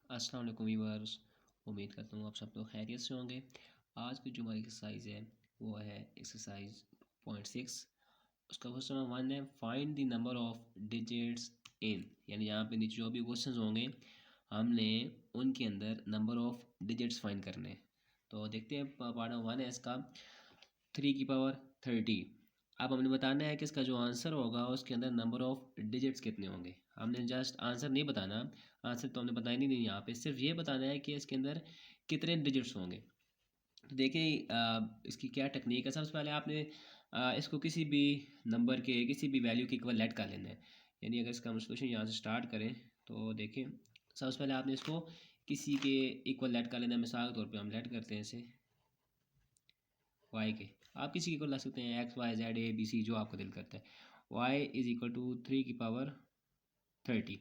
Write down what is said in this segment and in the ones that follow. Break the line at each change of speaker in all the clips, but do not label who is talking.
अस्सलाम वालेकुम व्यूअर्स। उम्मीद करता हूँ आप सब लोग खैरियत से होंगे। आज की जो हमारी एक्सरसाइज है वो है एक्सरसाइज 2.6। उसका क्वेश्चन नंबर 1 है, find the number of digits in, यानी यहाँ पे नीचे जो भी क्वेश्चन होंगे हमने उनके अंदर नंबर ऑफ डिजिट्स फाइंड करने हैं। तो देखते हैं। पार्ट 1 है इसका 3 की पावर 30। अब हमने बताना है कि इसका जो आंसर होगा उसके अंदर नंबर ऑफ डिजिट्स कितने होंगे। हमने जस्ट आंसर नहीं बताना, आंसर तो हमने बताया नहीं यहाँ पे, सिर्फ ये बताना है कि इसके अंदर कितने डिजिट्स होंगे। तो देखिए इसकी क्या टेक्निक है। सबसे पहले आपने इसको किसी भी नंबर के किसी भी वैल्यू के इक्वल लेट कर लेना है। यानी अगर इसका हम सोल्यूशन यहाँ से स्टार्ट करें तो देखें, सबसे पहले आपने इसको किसी के इक्वल लेट कर लेना है। मिसाल के तौर पे हम लेट करते हैं इसे वाई के। आप किसी के इक्वल ला सकते हैं, X Y Z A B C, जो आपका दिल करता है। वाई इज इक्वल टू 3 की पावर 30।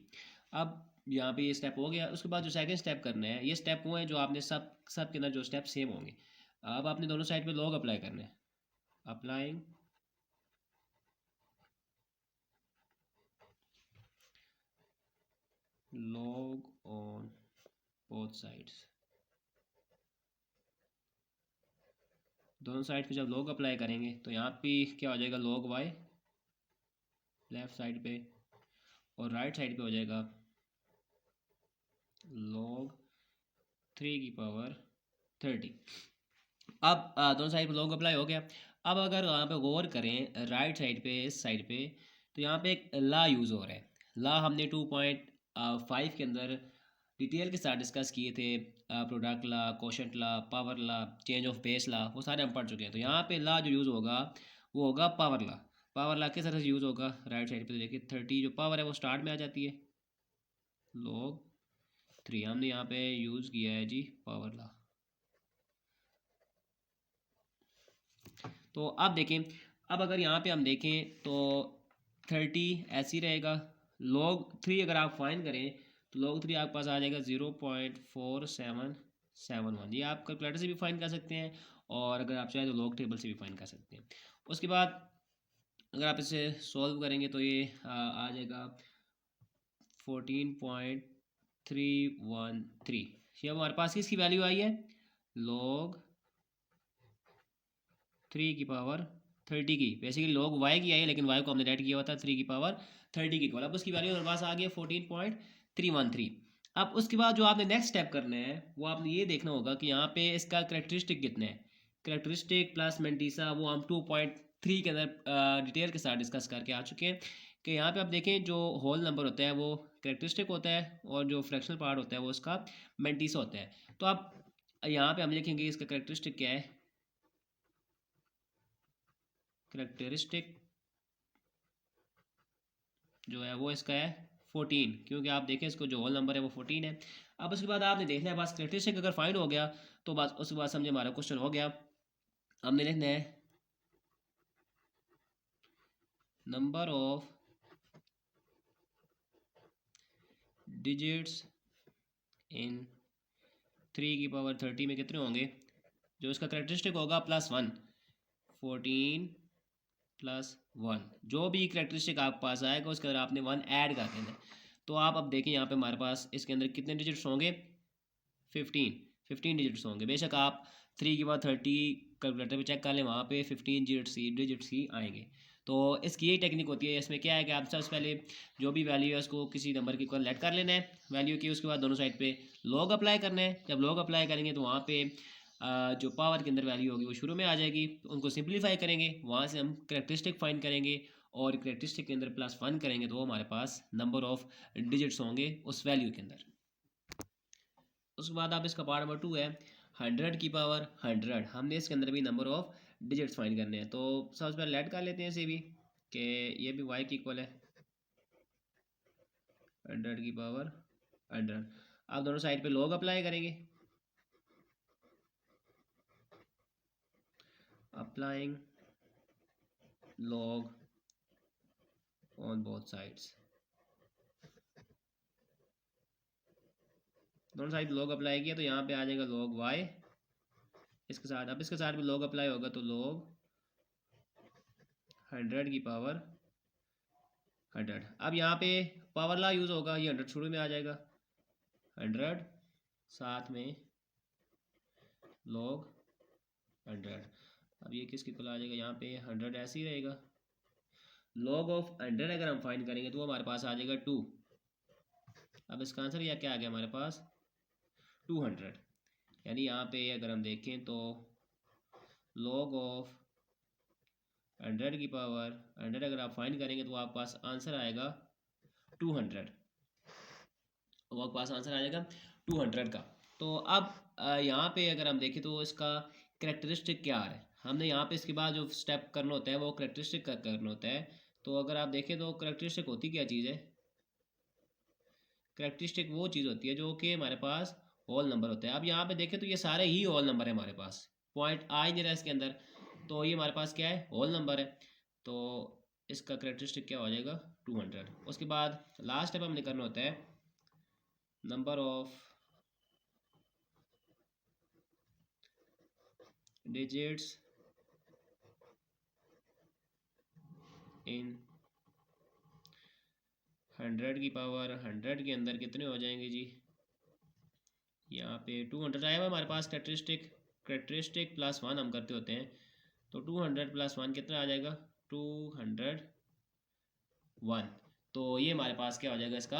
अब यहाँ पे ये स्टेप हो गया। उसके बाद जो सेकंड स्टेप करना है, ये स्टेप वो है जो आपने सब के अंदर जो स्टेप सेम होंगे। अब आपने दोनों साइड पे लॉग अप्लाई करना है। Applying log on both sides. दोनों साइड पे जब लॉग अप्लाई करेंगे तो यहाँ पे क्या हो जाएगा, लॉग वाई लेफ्ट साइड पे, और राइट साइड पे हो जाएगा लॉग 3 की पावर 30। अब दोनों साइड पे लॉग अप्लाई हो गया। अब अगर यहाँ पे गौर करें राइट साइड पे, इस साइड पे, तो यहाँ पे एक ला यूज़ हो रहा है। ला हमने 2.5 के अंदर डिटेल के साथ डिस्कस किए थे। Product law, quotient law, power law, change of base law, वो सारे हम पढ़ चुके हैं। तो यहाँ पे ला जो यूज़ होगा वो होगा पावर ला। पावर ला किस तरह से यूज़ होगा, राइट साइड पे तो देखिए 30 जो पावर है वो स्टार्ट में आ जाती है, लॉग 3 हमने यहाँ पे यूज़ किया है जी पावर ला। तो अब देखें, अब अगर यहाँ पे हम देखें तो 30 ऐसे ही रहेगा। log 3 अगर आप फाइंड करें तो log 3 आपके पास आ जाएगा 0.4771। ये आप कैलकुलेटर से भी फाइंड कर सकते हैं, और अगर आप चाहें तो लॉग टेबल से भी फाइंड कर सकते हैं। उसके बाद अगर आप इसे सॉल्व करेंगे तो ये आ जाएगा 14.313। ये हमारे पास किसकी वैल्यू आई है, log 3 की पावर 30 की। बेसिकली लॉग वाई की आई है, लेकिन वाई को हमने रेड किया हुआ था 3 की पावर 30 की इक्वल। अब उसकी वैल्यू हमारे पास आ गई 14.313। अब उसके बाद जो आपने नेक्स्ट स्टेप करना है वो आपने ये देखना होगा कि यहाँ पे इसका करेक्टरिस्टिक कितना है। करेक्टरिस्टिक प्लस मेंटीसा वो हम 2.3 के अंदर डिटेल के साथ डिस्कस करके आ चुके हैं कि यहाँ पे आप देखें जो होल नंबर होता है वो करेक्टरिस्टिक होता है, और जो फ्रैक्शनल पार्ट होता है वो उसका मेंटीसा होता है। तो आप यहाँ पे हम लिखेंगे इसका करेक्टरिस्टिक क्या है, करेक्टरिस्टिक जो है वो इसका है 14, क्योंकि आप देखें इसको जो होल नंबर है वो 14 है। अब उसके बाद आपने देखना है बस करेक्टरिस्टिक अगर फाइंड हो गया तो बस उसके बाद समझे हमारा क्वेश्चन हो गया। हमने लिखना है नंबर ऑफ डिजिट्स इन 3 की पावर 30 में कितने होंगे, जो इसका करेक्टरिस्टिक होगा +1, 14 +1, जो भी करेक्टरिस्टिक आपके पास आएगा उसके अंदर आपने 1 ऐड कर देना है। तो आप अब देखें यहाँ पे हमारे पास इसके अंदर कितने डिजिट्स होंगे, 15 डिजिट्स होंगे। बेशक आप 3 की पावर 30 कैलकुलेटर पे चेक कर लें, वहाँ पे 15 डिजिट्स ही आएंगे। तो इसकी यही टेक्निक होती है। इसमें क्या है कि आप सबसे पहले जो भी वैल्यू है उसको किसी नंबर के इक्वल लेट कर लेना है वैल्यू की। उसके बाद दोनों साइड पे लॉग अप्लाई करना है। जब लॉग अप्लाई करेंगे तो वहाँ पे जो पावर के अंदर वैल्यू होगी वो शुरू में आ जाएगी। उनको सिंप्लीफाई करेंगे, वहाँ से हम करेक्टरिस्टिक फाइंड करेंगे, और करेक्टरिस्टिक के अंदर +1 करेंगे तो हमारे पास नंबर ऑफ डिजिट्स होंगे उस वैल्यू के अंदर। उसके बाद आप इसका पार्ट नंबर 2 है 100 की पावर 100। हमने इसके अंदर भी नंबर ऑफ डिजिट्स फाइंड करने हैं। तो सबसे पहले लेट कर लेते हैं इसे भी कि ये भी वाई की इक्वल है 100 की पावर 100। आप दोनों साइड पे लॉग अप्लाई करेंगे, applying log on both sides. दोनों साइड लॉग अप्लाई किया तो यहाँ पे आ जाएगा लॉग वाई इसके साथ। अब इसके साथ भी लॉग अप्लाई होगा तो लॉग 100 की पावर 100। अब यहाँ पे पावर ला यूज़ होगा, ये 100 शुरू में आ जाएगा 100 साथ में log 100। अब ये किसके इक्वल आ जाएगा, यहाँ पे 100 ऐसे ही रहेगा। log ऑफ 100 अगर हम फाइंड करेंगे तो वो हमारे पास आ जाएगा 2। अब इसका आंसर यह क्या आ गया हमारे पास 200। यानी यहाँ पे अगर हम देखें तो log ऑफ 100 की पावर 100 अगर आप फाइंड करेंगे तो आपके पास आंसर आएगा 200। वो आपके पास आंसर आ जाएगा 200 का। तो अब यहाँ पे अगर हम देखें तो इसका करेक्टरिस्टिक क्या है, हमने यहाँ पे इसके बाद जो स्टेप करना होता है वो करेक्टरिस्टिक का करना होता है। तो अगर आप देखें तो करेक्टरिस्टिक होती क्या चीज़ है, करेक्टरिस्टिक वो चीज़ होती है जो कि हमारे पास होल नंबर होता है। अब यहाँ पे देखें तो ये सारे ही होल नंबर है हमारे पास, पॉइंट आ ही नहीं रहा है इसके अंदर, तो ये हमारे पास क्या है होल नंबर है। तो इसका करेक्टरिस्टिक क्या हो जाएगा 200। उसके बाद लास्ट स्टेप हमने करना होता है नंबर ऑफ डिजिट्स इन 100 की पावर 100 के अंदर कितने हो जाएंगे जी, यहाँ पे 200 आया हुआ हमारे पास करेक्टरिस्टिक प्लस 1 हम करते होते हैं। तो 200 प्लस 1 कितना आ जाएगा 201। तो ये हमारे पास क्या हो जाएगा इसका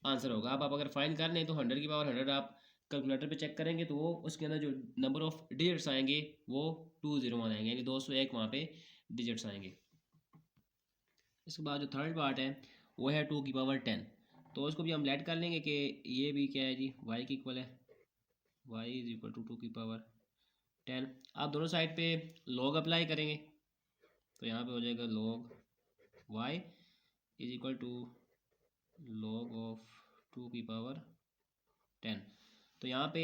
आंसर होगा। अब आप अगर फाइंड कर लें तो 100 की पावर 100 आप कैलकुलेटर पे चेक करेंगे तो वो उसके अंदर जो नंबर ऑफ डिजिट्स आएंगे वो 201 आएंगे, यानी 201 वहाँ पे डिजिट्स आएंगे। इसके बाद जो थर्ड पार्ट है वो है 2 की पावर 10। तो उसको भी हम लेट कर लेंगे कि ये भी क्या है जी y की इक्वल है, y इज इक्वल टू 2 की पावर 10। आप दोनों साइड पे लॉग अप्लाई करेंगे तो यहाँ पे हो जाएगा log y is equal to log of 2 की पावर 10। तो यहाँ पे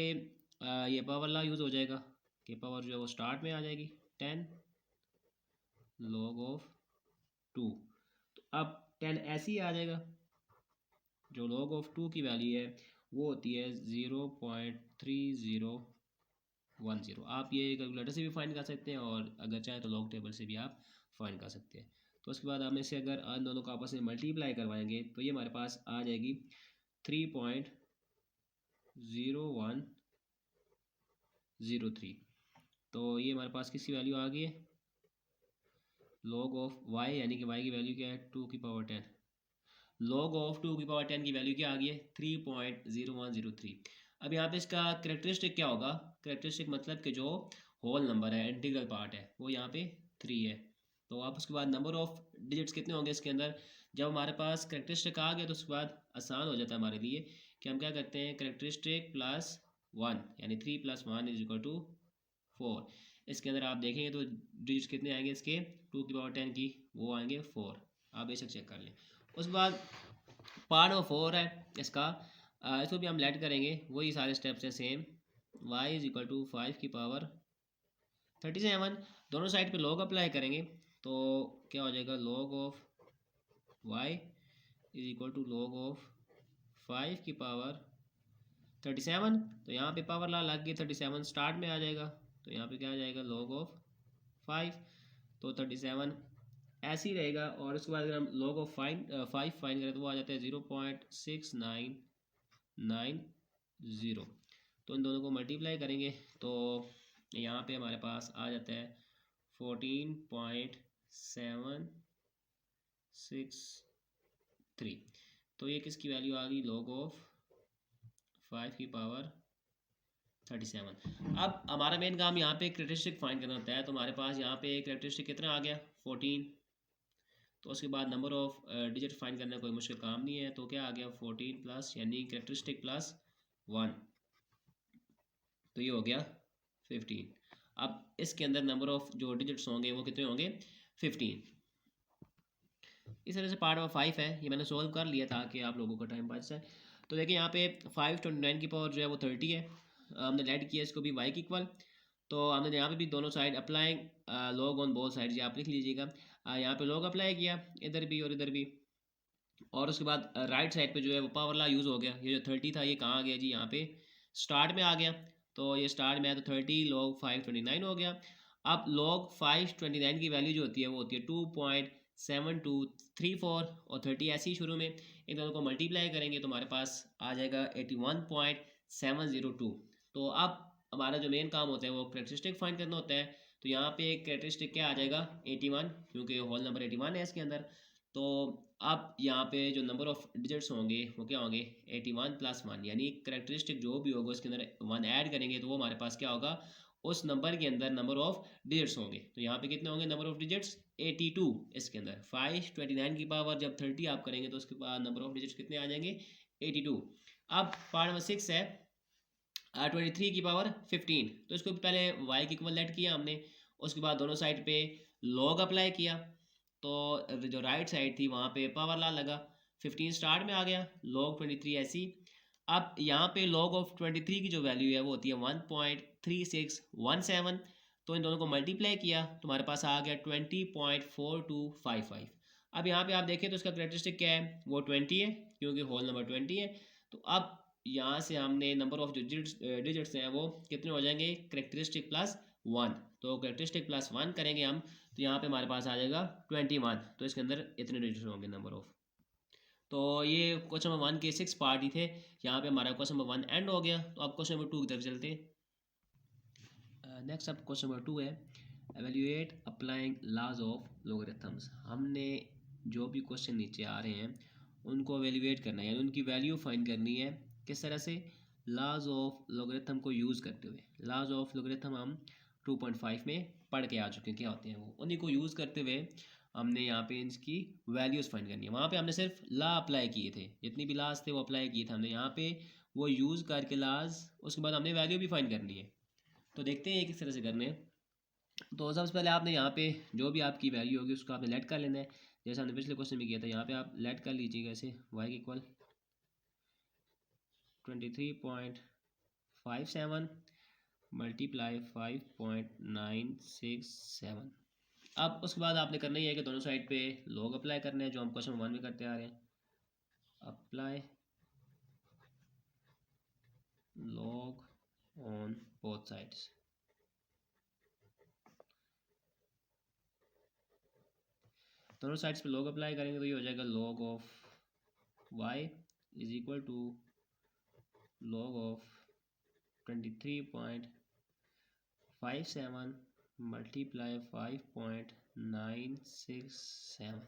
ये पावर ला यूज़ हो जाएगा कि पावर जो है वो स्टार्ट में आ जाएगी 10 log ऑफ 2। तो अब 10 ऐसे ही आ जाएगा, जो log ऑफ 2 की वैल्यू है वो होती है 0.3010। आप ये कैलकुलेटर से भी फाइंड कर सकते हैं और अगर चाहें तो लॉग टेबल से भी आप फाइंड कर सकते हैं। तो उसके बाद हम इसे अगर इन दोनों को आपस में मल्टीप्लाई करवाएंगे तो ये हमारे पास आ जाएगी 3.0103। तो ये हमारे पास किसकी वैल्यू आ गई है log ऑफ y, यानी कि y की वैल्यू क्या है 2 की पावर 10। log ऑफ 2 की पावर 10 की वैल्यू क्या आ गई है 3.0103। अब यहाँ पे इसका करेक्टरिस्टिक क्या होगा, करेक्टरिस्टिक मतलब कि जो होल नंबर है इंटीग्रल पार्ट है वो यहाँ पे 3 है। तो आप उसके बाद नंबर ऑफ डिजिट्स कितने होंगे इसके अंदर, जब हमारे पास करेक्टरिस्टिक आ गया तो उसके बाद आसान हो जाता है हमारे लिए कि हम क्या करते हैं करेक्टरिस्टिक प्लस 1 यानी 3 + 1 इज इक्वल टू 4। इसके अंदर आप देखेंगे तो डिजिट्स कितने आएंगे इसके 2 की पावर 10 की, वो आएंगे 4। आप बेशक चेक कर लें। उसके बाद पार्ट नंबर 4 है इसका, इसको भी हम लेट करेंगे, वही सारे स्टेप्स हैं same. y is equal to 5 की पावर 37। दोनों साइड पे log अप्लाई करेंगे तो क्या हो जाएगा log of y is equal to log of 5 की पावर 37। तो यहाँ पे पावर ला लग गई 37 स्टार्ट में आ जाएगा, तो यहाँ पे क्या आ जाएगा log ऑफ 5। तो 37 ऐसे ही रहेगा। और उसके बाद अगर हम log ऑफ 5 फाइंड करें तो वो आ जाता है 0.6990। तो इन दोनों को मल्टीप्लाई करेंगे तो यहाँ पे हमारे पास आ जाता है 14.763। तो ये किसकी वैल्यू आ गई log ऑफ 5 की पावर 37। अब हमारा मेन काम यहाँ पे करेक्टरिस्टिक फाइंड करना होता है। तो हमारे पास यहाँ पे करेक्टरिस्टिक कितना आ गया 14। तो उसके बाद नंबर ऑफ डिजिट फाइंड करना कोई मुश्किल काम नहीं है, तो क्या आ गया 14 प्लस यानी करेक्टरिस्टिक प्लस 1, तो ये हो गया 15। अब इसके अंदर नंबर ऑफ जो डिजिट्स होंगे वो कितने होंगे 15। इस तरह से पार्ट नंबर 5 है, ये मैंने सोल्व कर लिया ताकि आप लोगों का टाइम बच जाए। तो देखिए यहाँ पे 529 की पावर जो है वो 30 है, हमने लेट किया इसको भी y की इक्वल। तो हमने यहाँ पे भी दोनों side apply log on both side, आप लिख लीजिएगा। यहाँ पे लॉग अप्लाई किया इधर भी और इधर भी, और उसके बाद राइट साइड पे जो है वो पावर ला यूज़ हो गया। ये जो 30 था ये कहाँ आ गया जी यहाँ पे स्टार्ट में आ गया। तो ये स्टार्ट में आया तो 30 log 529 हो गया। अब log 529 की वैल्यू जो होती है वो होती है 2.7234 और 30 ऐसी ही शुरू में इन दोनों को मल्टीप्लाई करेंगे तो हमारे पास आ जाएगा 702। तो अब हमारा जो मेन काम होता है वो कैरेक्टरिस्टिक फाइंड करना होता है। तो यहाँ पे कैरेक्टरिस्टिक क्या आ जाएगा 81, क्योंकि होल नंबर 81 है इसके अंदर। तो अब यहाँ पे जो नंबर ऑफ डिजिट्स होंगे वो क्या होंगे 81 + 1, यानी कैरेक्टरिस्टिक जो भी होगा उसके अंदर 1 ऐड करेंगे तो वो हमारे पास क्या होगा उस नंबर के अंदर नंबर ऑफ डिजिट्स होंगे। तो यहाँ पे कितने होंगे नंबर ऑफ डिजिट्स 82 इसके अंदर। 529 की पावर जब 30 आप करेंगे तो उसके बाद नंबर ऑफ डिजिट्स कितने आ जाएंगे 82। अब पार्ट नंबर 6 है 23 की पावर 15। तो इसको पहले y की इक्वल लेट किया हमने, उसके बाद दोनों साइड पे लॉग अप्लाई किया। तो जो राइट साइड थी वहाँ पे पावर ला लगा, 15 स्टार्ट में आ गया, log 23 ऐसी। अब यहाँ पे log ऑफ 23 की जो वैल्यू है वो होती है 1.3617। तो इन दोनों को मल्टीप्लाई किया तो हमारे पास आ गया 20.4255। अब यहाँ पे आप देखें तो इसका करेक्टरिस्टिक क्या है वो 20 है, क्योंकि होल नंबर 20 है। तो अब यहाँ से हमने नंबर ऑफ जो डिजिट्स हैं वो कितने हो जाएंगे करेक्टरिस्टिक प्लस 1। तो करेक्टरिस्टिक प्लस 1 करेंगे हम तो यहाँ पे हमारे पास आ जाएगा 21। तो इसके अंदर इतने डिजिट्स होंगे नंबर ऑफ। तो ये क्वेश्चन नंबर 1 के 6 पार्ट ही थे। यहाँ पे हमारा क्वेश्चन नंबर 1 एंड हो गया। तो अब क्वेश्चन नंबर 2 की तरफ चलते हैं। नेक्स्ट अब क्वेश्चन नंबर 2 है एवेल्यूएट अप्लाइंग लॉज ऑफ लोगरिथम्स। हमने जो भी क्वेश्चन नीचे आ रहे हैं उनको एवेल्यूएट करना है, यानी उनकी वैल्यू फाइंड करनी है। किस तरह से लॉज ऑफ लोगरिथम को यूज़ करते हुए। लॉज ऑफ लोगरिथम हम 2.5 में पढ़ के आ चुके हैं क्या होते हैं वो, उन्हीं को यूज़ करते हुए हमने यहाँ पे इसकी वैल्यूज़ फाइंड करनी है। वहाँ पे हमने सिर्फ ला अप्लाई किए थे, जितनी भी लाज थे वो अप्लाई किए थे हमने यहाँ पे, वो यूज़ करके लाज उसके बाद हमने वैल्यू भी फाइंड करनी है। तो देखते हैं किस तरह से करने हैं। तो सबसे पहले आपने यहाँ पे जो भी आपकी वैल्यू होगी उसको आपने लेट कर लेना है, जैसे हमने पिछले क्वेश्चन में किया था। यहाँ पे आप लेट कर लीजिएगा ऐसे y इक्वल 23.57 मल्टीप्लाई 5.967। अब उसके बाद आपने करना ही है कि दोनों साइड पे लॉग अप्लाई करना है, जो हम क्वेश्चन 1 में करते आ रहे हैं। Apply log on both sides. दोनों साइड्स पे लॉग अप्लाई करेंगे तो ये हो जाएगा log of y is equal to log of 23.57 multiply 5.967।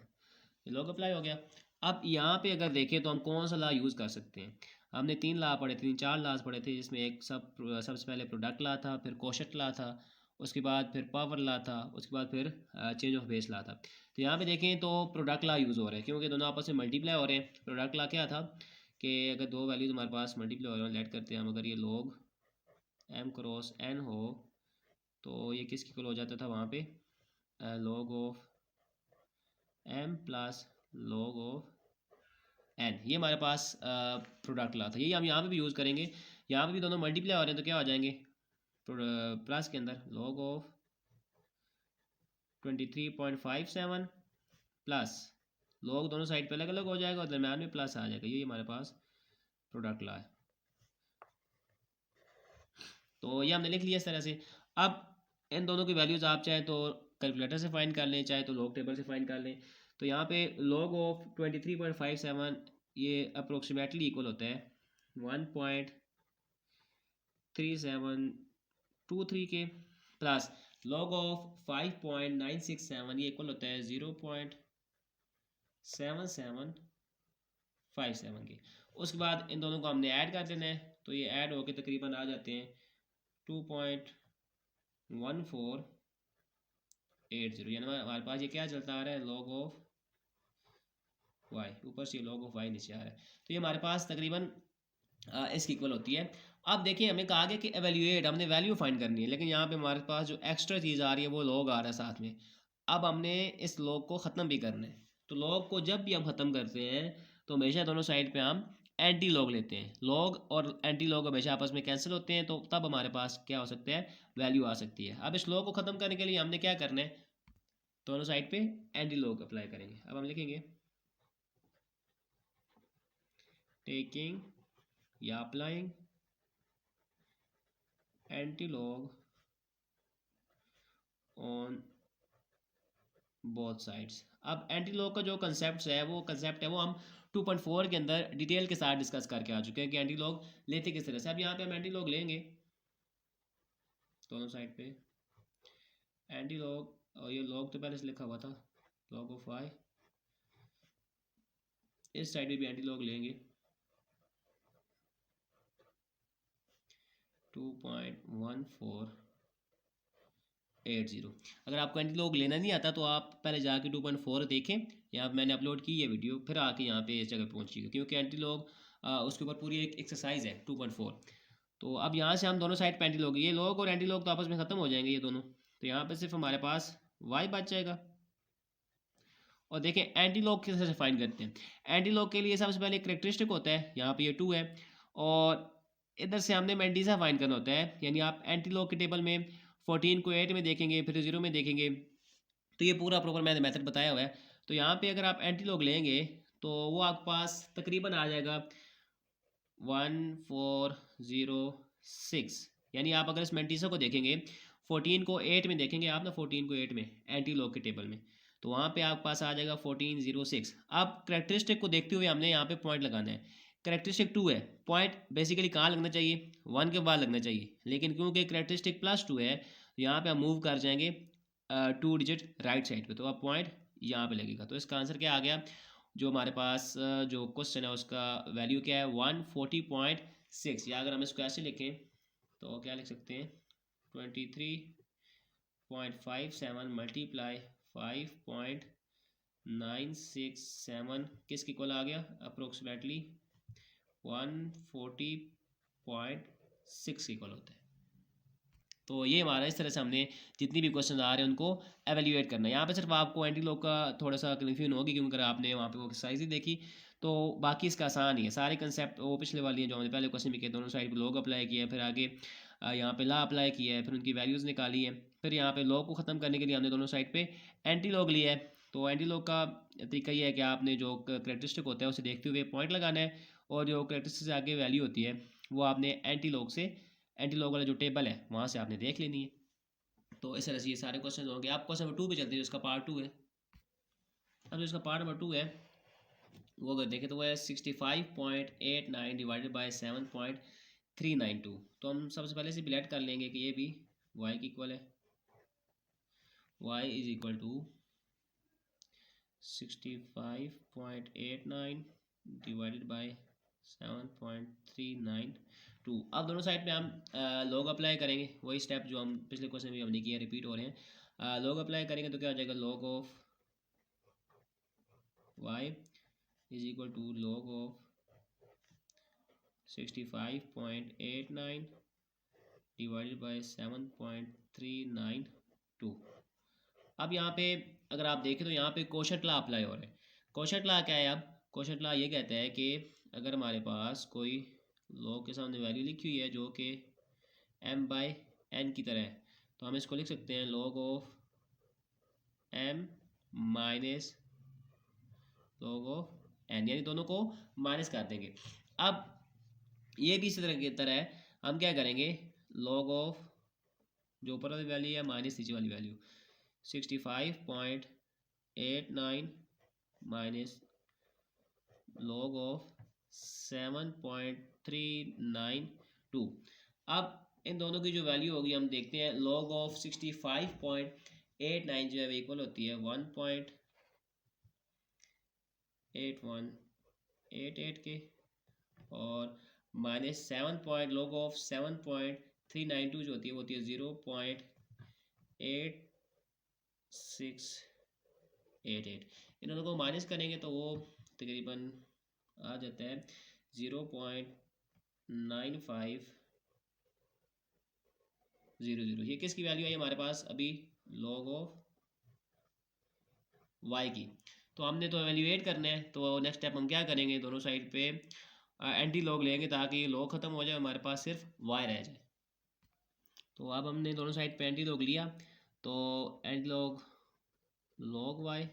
ये लॉग अप्लाई हो गया। अब यहाँ पे अगर देखें तो हम कौन सा ला यूज़ कर सकते हैं। हमने 3 ला पढ़े थे, 4 लाज पढ़े थे, जिसमें एक सबसे पहले प्रोडक्ट ला था, फिर कोशट ला था, उसके बाद फिर पावर ला था, उसके बाद फिर चेंज ऑफ बेस ला था। तो यहाँ पे देखें तो प्रोडक्ट ला यूज़ हो रहा है, क्योंकि दोनों आपस में मल्टीप्लाई हो रहे हैं। प्रोडक्ट ला क्या था कि अगर दो वैल्यूज़ हमारे पास मल्टीप्लाई हो रहे हैं, लेट करते हैं हम, अगर ये log m क्रॉस n हो तो ये किसकी इक्वल हो जाता था वहाँ पे log of m plus log of n। ये हमारे पास प्रोडक्ट ला था, यही हम यहाँ पे भी यूज़ करेंगे। यहाँ पे भी दोनों मल्टीप्लाई हो रहे हैं तो क्या हो जाएंगे प्लस के अंदर log ऑफ 23.57 प्लस log दोनों साइड पे अलग अलग हो जाएगा और दरम्यान में प्लस आ जाएगा। ये हमारे पास प्रोडक्ट ला है। तो ये हमने लिख लिया इस तरह से। अब इन दोनों की वैल्यूज़ आप चाहे तो कैलकुलेटर से फाइंड कर लें, चाहे तो लॉग टेबल से फाइंड कर लें। तो यहाँ पे log ऑफ 23.57 ये अप्रोक्सीमेटली इक्वल होता है 1.3723 के, प्लस log ऑफ 5.967 ये इक्वल होता है 0.7757 के। उसके बाद इन दोनों को हमने ऐड कर देना है, तो ये ऐड होके तकरीबन आ जाते हैं 2.1480। यानी हमारे पास ये क्या चलता आ रहा है log ऑफ y, ऊपर से log ऑफ y नीचे आ रहा है। तो ये हमारे पास तकरीबन इसकी इक्वल होती है। अब देखिए हमें कहा गया कि एवेल्यूएट, हमने वैल्यू फाइंड करनी है, लेकिन यहाँ पे हमारे पास जो एक्स्ट्रा चीज़ आ रही है वो log आ रहा है साथ में। अब हमने इस log को ख़त्म भी करना है। तो log को जब भी हम ख़त्म करते हैं तो हमेशा दोनों साइड पे हम एंटी लॉग लेते हैं। log और एंटी लॉग हमेशा आपस में कैंसिल होते हैं, तो तब हमारे पास क्या हो सकता है वैल्यू आ सकती है। अब इस log को ख़त्म करने के लिए हमने क्या करना है, दोनों साइड पे एंटी लॉग अप्लाई करेंगे। अब हम लिखेंगे टेकिंग या applying anti log on both sides. अब एंटी लॉग का जो कंसेप्ट है वो हम 2.4 के अंदर डिटेल के साथ डिस्कस करके आ चुके हैं कि एंटी लॉग लेते किस तरह से। अब यहाँ पे हम एंटी लॉग लेंगे दोनों साइड पे एंटी लॉग, और ये लॉग तो पहले से लिखा हुआ था लॉग ऑफ वाई, इस साइड पे भी एंटी लॉग लेंगे 2.1480। अगर आपको एंटी लॉग लेना नहीं आता तो आप पहले जाके 2.4 देखें, यहाँ मैंने अपलोड की ये वीडियो, फिर आके यहाँ पे इस जगह पहुँचिएगा, क्योंकि एंटी लॉग उसके ऊपर पूरी एक एक्सरसाइज है 2.4। तो अब यहाँ से हम दोनों साइड पे एंटी लॉग, ये लॉग और एंटी लॉग तो आपस में ख़त्म हो जाएंगे ये दोनों, तो यहाँ पे सिर्फ हमारे पास वाई बच जाएगा। और देखें एंटी लॉग किस तरह से फाइंड करते हैं। एंटी लॉग के लिए सबसे पहले करेक्टरिस्टिक होता है, यहाँ पे ये 2 है, और इधर से हमने मैंडीजा फाइंड करना होता है। यानी आप एंटी लॉग के टेबल में 14 को 8 में देखेंगे, फिर 0 में देखेंगे, तो ये पूरा प्रॉपर मैंने मेथड बताया हुआ है। तो यहाँ पे अगर आप एंटी लॉग लेंगे तो वो आपके पास तकरीबन आ जाएगा 1406। यानी आप अगर इस मैंटीसा को देखेंगे 14 को 8 में देखेंगे आप ना, 14 को 8 में एंटी लॉग के टेबल में, तो वहाँ पे आपके पास आ जाएगा 1406। अब करेक्टरिस्टिक को देखते हुए हमने यहाँ पे पॉइंट लगाना है। करेक्टरिस्टिक 2 है, पॉइंट बेसिकली कहाँ लगना चाहिए, 1 के बाद लगना चाहिए, लेकिन क्योंकि करेक्टरिस्टिक +2 है यहाँ पे हम मूव कर जाएंगे 2 डिजिट राइट साइड पे, तो अब पॉइंट यहाँ पे लगेगा। तो इसका आंसर क्या आ गया, जो हमारे पास जो क्वेश्चन है उसका वैल्यू क्या है 140.6, या अगर हम इसको ऐसे लिखें तो क्या लिख सकते हैं 23.57 मल्टीप्लाई 5.967 किसके इक्वल आ गया, अप्रोक्सीमेटली 140.6 इक्वल होता है। तो ये हमारा इस तरह से हमने जितनी भी क्वेश्चन आ रहे हैं उनको एवेल्यूएट करना है। यहाँ पे सिर्फ आपको एंटी लॉग का थोड़ा सा कन्फ्यूजन होगी, क्योंकि अगर आपने वहाँ पे वो एक्सरसाइज ही देखी, तो बाकी इसका आसान ही है। सारे कंसेप्ट वो पिछले वाली हैं जो हमने पहले क्वेश्चन में किए, दोनों साइड पे लॉग अप्लाई किया है, फिर आगे यहाँ पे ला अप्लाई किया है, फिर उनकी वैल्यूज़ निकाली है, फिर यहाँ पे लॉग को ख़त्म करने के लिए हमने दोनों साइड पे एंटी लॉग लिया है। तो एंटी लॉग का तरीका ये है कि आपने जो करेक्टरिस्टिक होता है उसे देखते हुए पॉइंट लगाना है, और जो करेक्टरिस्टिक से आगे वैल्यू होती है वो आपने एंटी लॉग से, एंटी लॉग वाला जो टेबल है वहाँ से आपने देख लेनी है। तो इस तरह से ये सारे क्वेश्चन होंगे। आप क्वेश्चन नंबर 2 पे चलते हैं, जिसका पार्ट 2 है। अब जो इसका पार्ट नंबर 2 है वो अगर देखें तो वो है 65.89 डिवाइडेड बाई 7.392। तो हम सबसे पहले से बिलेट कर लेंगे कि ये भी y की इक्वल है, y is equal to 65.89 divided by 7.392। अब दोनों साइड पे हम लॉग अप्लाई करेंगे, वही स्टेप जो हम पिछले क्वेश्चन में हमने किया रिपीट हो रहे हैं। लॉग अप्लाई करेंगे तो क्या हो जाएगा, log of y is equal to log of 65.89 divided by 7.392। अब यहाँ पे अगर आप देखें तो यहाँ पे कोशेंट लॉ अप्लाई हो रहा है। कोशेंट लॉ क्या है, अब कोशेंट लॉ ये कहता है कि अगर हमारे पास कोई लॉग के सामने वैल्यू लिखी हुई है जो कि m/n की तरह है, तो हम इसको लिख सकते हैं log of m minus log of n, यानी दोनों को माइनस कर देंगे। अब ये भी इसी तरह की तरह है, हम क्या करेंगे log ऑफ जो ऊपर वाली वैल्यू है माइनस नीचे वाली वैल्यू 65.89 माइनस log ऑफ 7.392। अब इन दोनों की जो वैल्यू होगी हम देखते हैं, log ऑफ 65.89 जो है इक्वल होती है 1.8188 के, और माइनस 7 log ऑफ 7.392 जो होती है वो होती है 0.8688। इन दोनों को माइनस करेंगे तो वो तकरीबन आ जाता है 0.9500। ये किसकी वैल्यू आई हमारे पास अभी, log ऑफ y की। तो हमने तो एवेल्यूएट करना है, तो नेक्स्ट स्टेप हम क्या करेंगे, दोनों साइड पे एंटी लॉग लेंगे ताकि ये लॉग ख़त्म हो जाए, हमारे पास सिर्फ y रह जाए। तो अब हमने दोनों साइड पे एंटी लॉग लिया, तो एंटी लॉग log y,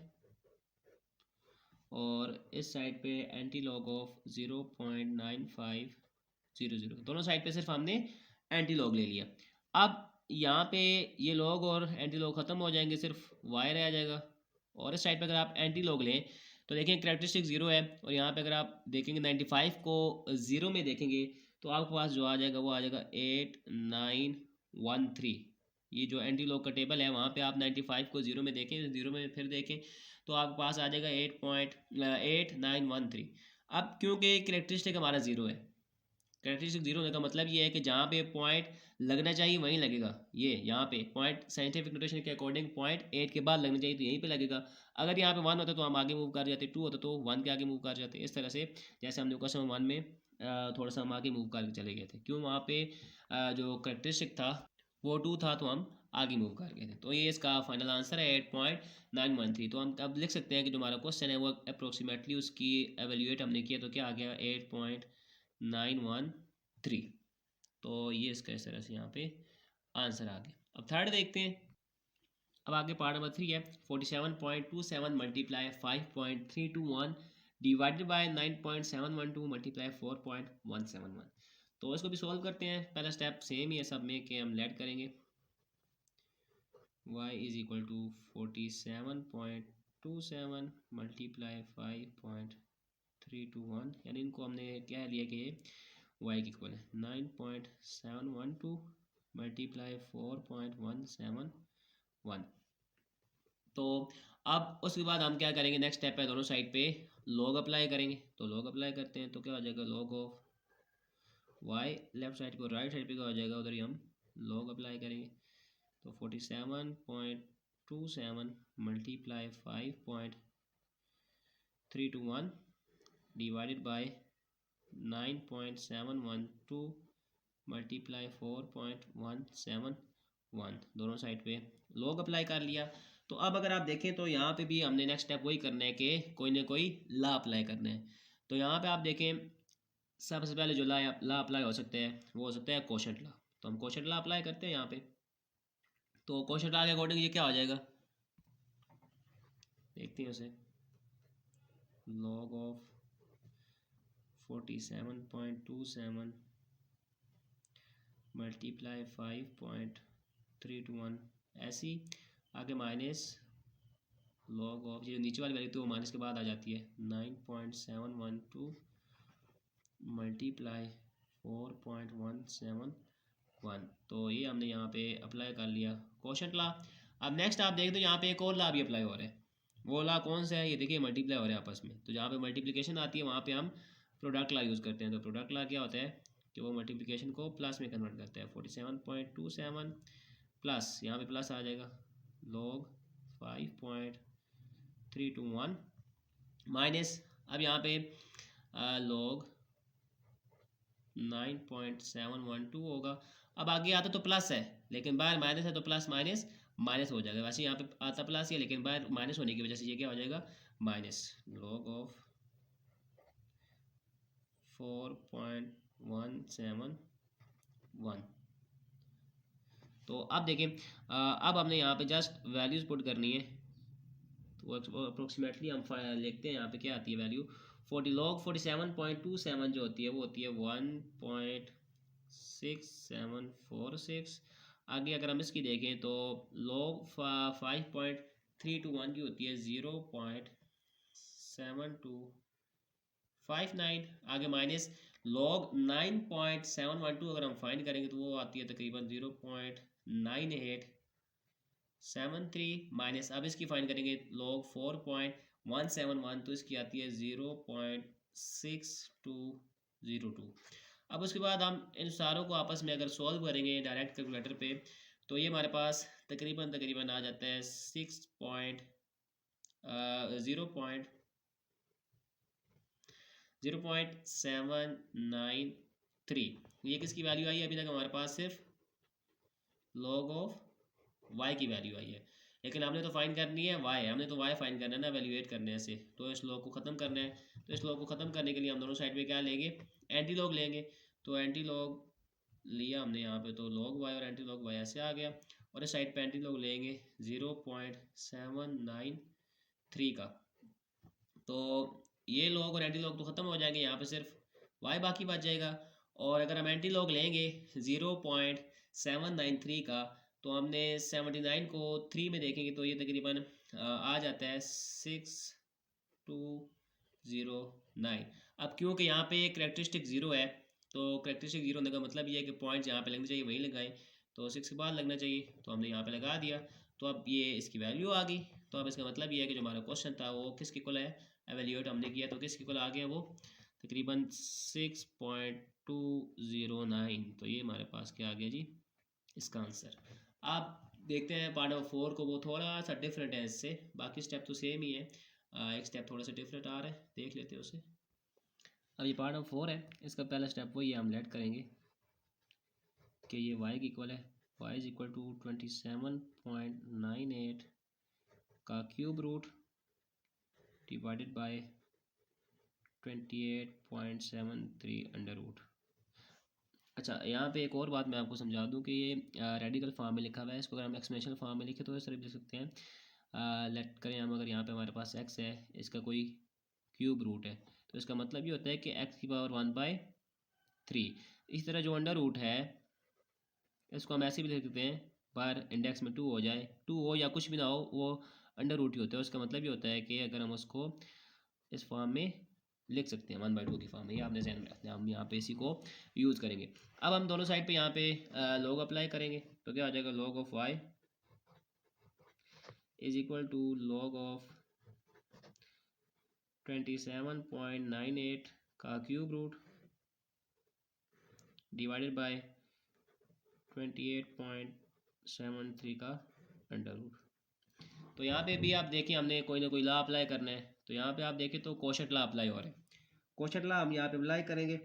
और इस साइड पे एंटी लॉग ऑफ 0.9500। दोनों साइड पे सिर्फ हमने एंटी लॉग ले लिया। अब यहाँ पे ये लॉग और एंटी लॉग ख़त्म हो जाएंगे, सिर्फ y रह जाएगा। और इस साइड पे अगर आप एंटी लॉग लें तो देखें कैरेक्टरिस्टिक 0 है, और यहाँ पे अगर आप देखेंगे 95 को 0 में देखेंगे तो आपके पास जो आ जाएगा वो आ जाएगा 8913। ये जो एंटी लॉग का टेबल है वहाँ पे आप 95 को 0 में देखें, 0 में फिर देखें तो आपके पास आ जाएगा 8913। अब क्योंकि कैरेक्टरिस्टिक हमारा 0 है, कैरेक्टरिस्टिक 0 होने का मतलब ये है कि जहाँ पे पॉइंट लगना चाहिए वहीं लगेगा। ये यहाँ पे पॉइंट साइंटिफिक नोटेशन के अकॉर्डिंग पॉइंट 8 के बाद लगना चाहिए तो यहीं पे लगेगा। अगर यहाँ पे 1 होता तो हम आगे मूव कर जाते, 2 होता तो 1 के आगे मूव कर जाते। इस तरह से जैसे हमने क्वेश्चन 1 में थोड़ा सा हम आगे मूव करके चले गए थे, क्यों वहाँ पे जो करेक्टरिस्टिक था वो 2 था तो हम आगे मूव कर गए थे। तो ये इसका फाइनल आंसर है 8.913। तो हम अब लिख सकते हैं कि जो हमारा क्वेश्चन है वो अप्रोक्सीमेटली उसकी एवेल्यूएट हमने किया तो क्या आ गया 8.913। तो ये इसका इस तरह से यहाँ पे आंसर आ गया। अब थर्ड देखते हैं। अब आगे पार्ट नंबर 3 है 47.27 मल्टीप्लाई 5.321 डिवाइडेड बाय 9.712 मल्टीप्लाई 4.171। तो इसको भी सॉल्व करते हैं। पहला स्टेप सेम ही है सब में कि हम लेट करेंगे y is equal to 47.27 multiply 5.321, यानी इनको हमने क्या लिया कि y की इक्वल है 9.712 मल्टीप्लाई 4.171। तो अब उसके बाद हम क्या करेंगे, नेक्स्ट स्टेप है दोनों साइड पे लॉग अप्लाई करेंगे। तो लॉग अप्लाई करते हैं तो क्या हो जाएगा log of y, left side को राइट साइड पे क्या हो जाएगा उधर ही हम लॉग अप्लाई करेंगे। तो 47.27 मल्टीप्लाई 5.321 डिवाइडेड बाय 9.712 मल्टीप्लाई 4.171, दोनों साइड पे लॉग अप्लाई कर लिया। तो अब अगर आप देखें तो यहाँ पे भी हमने नेक्स्ट स्टेप वही करना है कि कोई ना कोई ला अप्लाई करना है। तो यहाँ पे आप देखें सबसे पहले जो ला अप्लाई हो सकता है वो हो सकता है कोशेंट ला। तो हम कोशेंट ला अप्लाई करते हैं यहाँ पे। तो कोशेंट ला के अकॉर्डिंग ये क्या हो जाएगा, देखते हैं उसे। लॉग ऑफ 47.27 मल्टीप्लाई 5.321, ऐसी आगे माइनस लॉग ऑफ जो नीचे वाली वैल्यू थी वो माइनस के बाद आ जाती है 9.712 मल्टीप्लाई 4.171। तो ये हमने यहाँ पे अप्लाई कर लिया कोशेंट ला। अब नेक्स्ट आप देख दो यहाँ पे एक और ला भी अप्लाई हो रहा है। वो ला कौन सा है, ये देखिए मल्टीप्लाई हो रहा है आपस में। तो जहाँ पे मल्टीप्लिकेशन आती है वहाँ पे हम प्रोडक्ट ला यूज़ करते हैं। तो प्रोडक्ट ला क्या होता है कि वो मल्टीप्लिकेशन को प्लस में कन्वर्ट करता है। 47.27 प्लस यहाँ पे प्लस आ जाएगा लॉग 5.321 माइनस अब यहाँ पे लॉग 9.712 होगा। अब आगे आता तो प्लस है लेकिन बाहर माइनस है तो प्लस माइनस माइनस हो जाएगा। वैसे यहाँ पे आता प्लस है लेकिन बाहर माइनस होने की वजह से ये क्या हो जाएगा माइनस लॉग ऑफ 4.171। तो अब देखें अब हमने यहाँ पे जस्ट वैल्यूज़ पुट करनी है। तो अप्रोक्सीमेटली हम लिखते हैं यहाँ पे क्या आती है वैल्यू 40 लॉग 47.27 जो होती है वो होती है 1.6746। आगे अगर हम इसकी देखें तो लॉग 5.321 की होती है 0.7259। आगे माइनस लॉग 9.712 अगर हम फाइंड करेंगे तो वो आती है तकरीबन 0.9873 माइनस अब इसकी फाइंड करेंगे लॉग 4.171 तो इसकी आती है 0.6202। अब उसके बाद हम इन सारों को आपस में अगर सॉल्व करेंगे डायरेक्ट कैलकुलेटर पे तो ये हमारे पास तकरीबन आ जाता है 0.793। ये किसकी वैल्यू आई है, अभी तक हमारे पास सिर्फ लॉग ऑफ y की वैल्यू आई है, लेकिन हमने तो फाइंड करनी है y, हमने तो y फाइंड करना है ना वैल्यूएट करने से। तो इस लॉग को ख़त्म करना है। तो इस लॉग को ख़त्म करने के लिए हम दोनों साइड पे क्या लेंगे एंटी लॉग लेंगे। तो एंटी लॉग लिया हमने यहाँ पे तो लॉग y और एंटी लॉग y ऐसे आ गया, और इस साइड पे एंटी लॉग लेंगे 0.793 का। तो ये लॉग और एंटी लॉग तो ख़त्म हो जाएंगे, यहाँ पे सिर्फ y बाकी बच जाएगा। और अगर हम एंटी लॉग लेंगे 0.793 का तो हमने 79 को 3 में देखेंगे तो ये तकरीबन आ जाता है 6209। अब क्योंकि यहाँ पे करेक्टरिस्टिक ज़ीरो है तो करेक्टरिस्टिक ज़ीरो होने का मतलब ये है कि पॉइंट जहाँ पे लगना चाहिए वहीं लगाएं, तो 6 के बाद लगना चाहिए, तो हमने यहाँ पे लगा दिया। तो अब ये इसकी वैल्यू आ गई। तो अब इसका मतलब ये है कि जो हमारा क्वेश्चन था वो किसके इक्वल है, एवेल्यूएट हमने किया तो किसके इक्वल आ गया, वो तकरीबन 6.209। तो ये हमारे पास क्या आ गया जी, इसका आंसर। आप देखते हैं पार्ट नंबर 4 को, वो थोड़ा सा डिफरेंट है इससे, बाकी स्टेप तो सेम ही है, एक स्टेप थोड़ा सा डिफरेंट आ रहा है, देख लेते हैं उसे। अब ये पार्ट नंबर 4 है, इसका पहला स्टेप वही हम लेट करेंगे कि ये y की इक्वल है, y इज इक्वल टू 27.98 का cube root divided by 28.73 under root. अच्छा, यहाँ पे एक और बात मैं आपको समझा दूँ कि ये रेडिकल फॉर्म में लिखा हुआ है, इसको अगर हम एक्सपोनेंशियल फॉर्म में लिखे तो इस तरह लिख सकते हैं। लेट करें हम, अगर यहाँ पे हमारे पास x है, इसका कोई क्यूब रूट है, तो इसका मतलब ये होता है कि x की पावर 1/3। इस तरह जो अंडर रूट है इसको हम ऐसे भी लिख सकते हैं, पर इंडेक्स में 2 हो जाए, 2 हो या कुछ भी ना हो, वो अंडर रूट ही होता है। उसका मतलब ये होता है कि अगर हम उसको इस फॉर्म में लिख सकते हैं 1/2 की फॉर्म में, ये आपने ध्यान में रखना है, हम यहाँ पे इसी को यूज़ करेंगे। अब हम दोनों साइड पे यहाँ पे लॉग अप्लाई करेंगे, तो क्या हो जाएगा, log of y is equal to log of 27.98 का क्यूब रूट डिवाइडेड बाय 28.73 का अंडर रूट। तो यहाँ पे भी आप देखें हमने कोई ना कोई लॉ अप्लाई करना है, तो यहाँ पे आप देखें तो कोशेट लॉ अप्लाई हो रहा है। कोशेट लॉ हम यहाँ पे अप्लाई करेंगे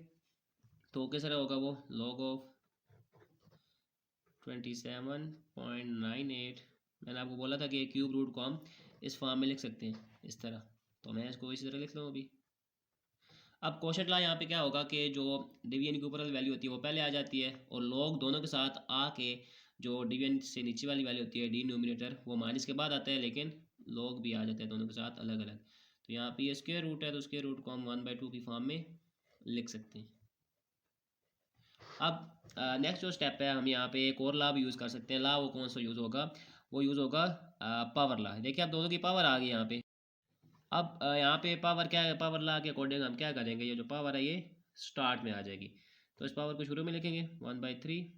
तो किस तरह होगा, वो लॉग ऑफ 27.98, मैंने आपको बोला था कि क्यूब रूट को हम इस फॉर्म में लिख सकते हैं इस तरह, तो मैं इसको इसी तरह लिख लूँ अभी। अब कोशेट लॉ यहाँ पे क्या होगा कि जो डिवीजन के ऊपर वाली वैल्यू होती है वो पहले आ जाती है, और लॉग दोनों के साथ आके जो डिवीजन से नीचे वाली वैल्यू होती है डिनोमिनेटर, वो माइनस के बाद आता है, लेकिन लॉग भी आ जाते हैं दोनों के साथ अलग अलग। तो यहाँ पे ये स्क्वायर रूट है, तो स्क्वायर रूट को हम 1/2 की फॉर्म में लिख सकते हैं। अब नेक्स्ट जो स्टेप है, हम यहाँ पे एक और लॉ भी यूज़ कर सकते हैं। लॉ वो कौन सा यूज़ होगा, वो यूज़ होगा पावर लॉ। देखिए अब दोनों की पावर आ गई यहाँ पे। अब यहाँ पे पावर क्या है, पावर लॉ के अकॉर्डिंग हम क्या करेंगे, ये जो पावर है ये स्टार्ट में आ जाएगी, तो इस पावर को शुरू में लिखेंगे 1/3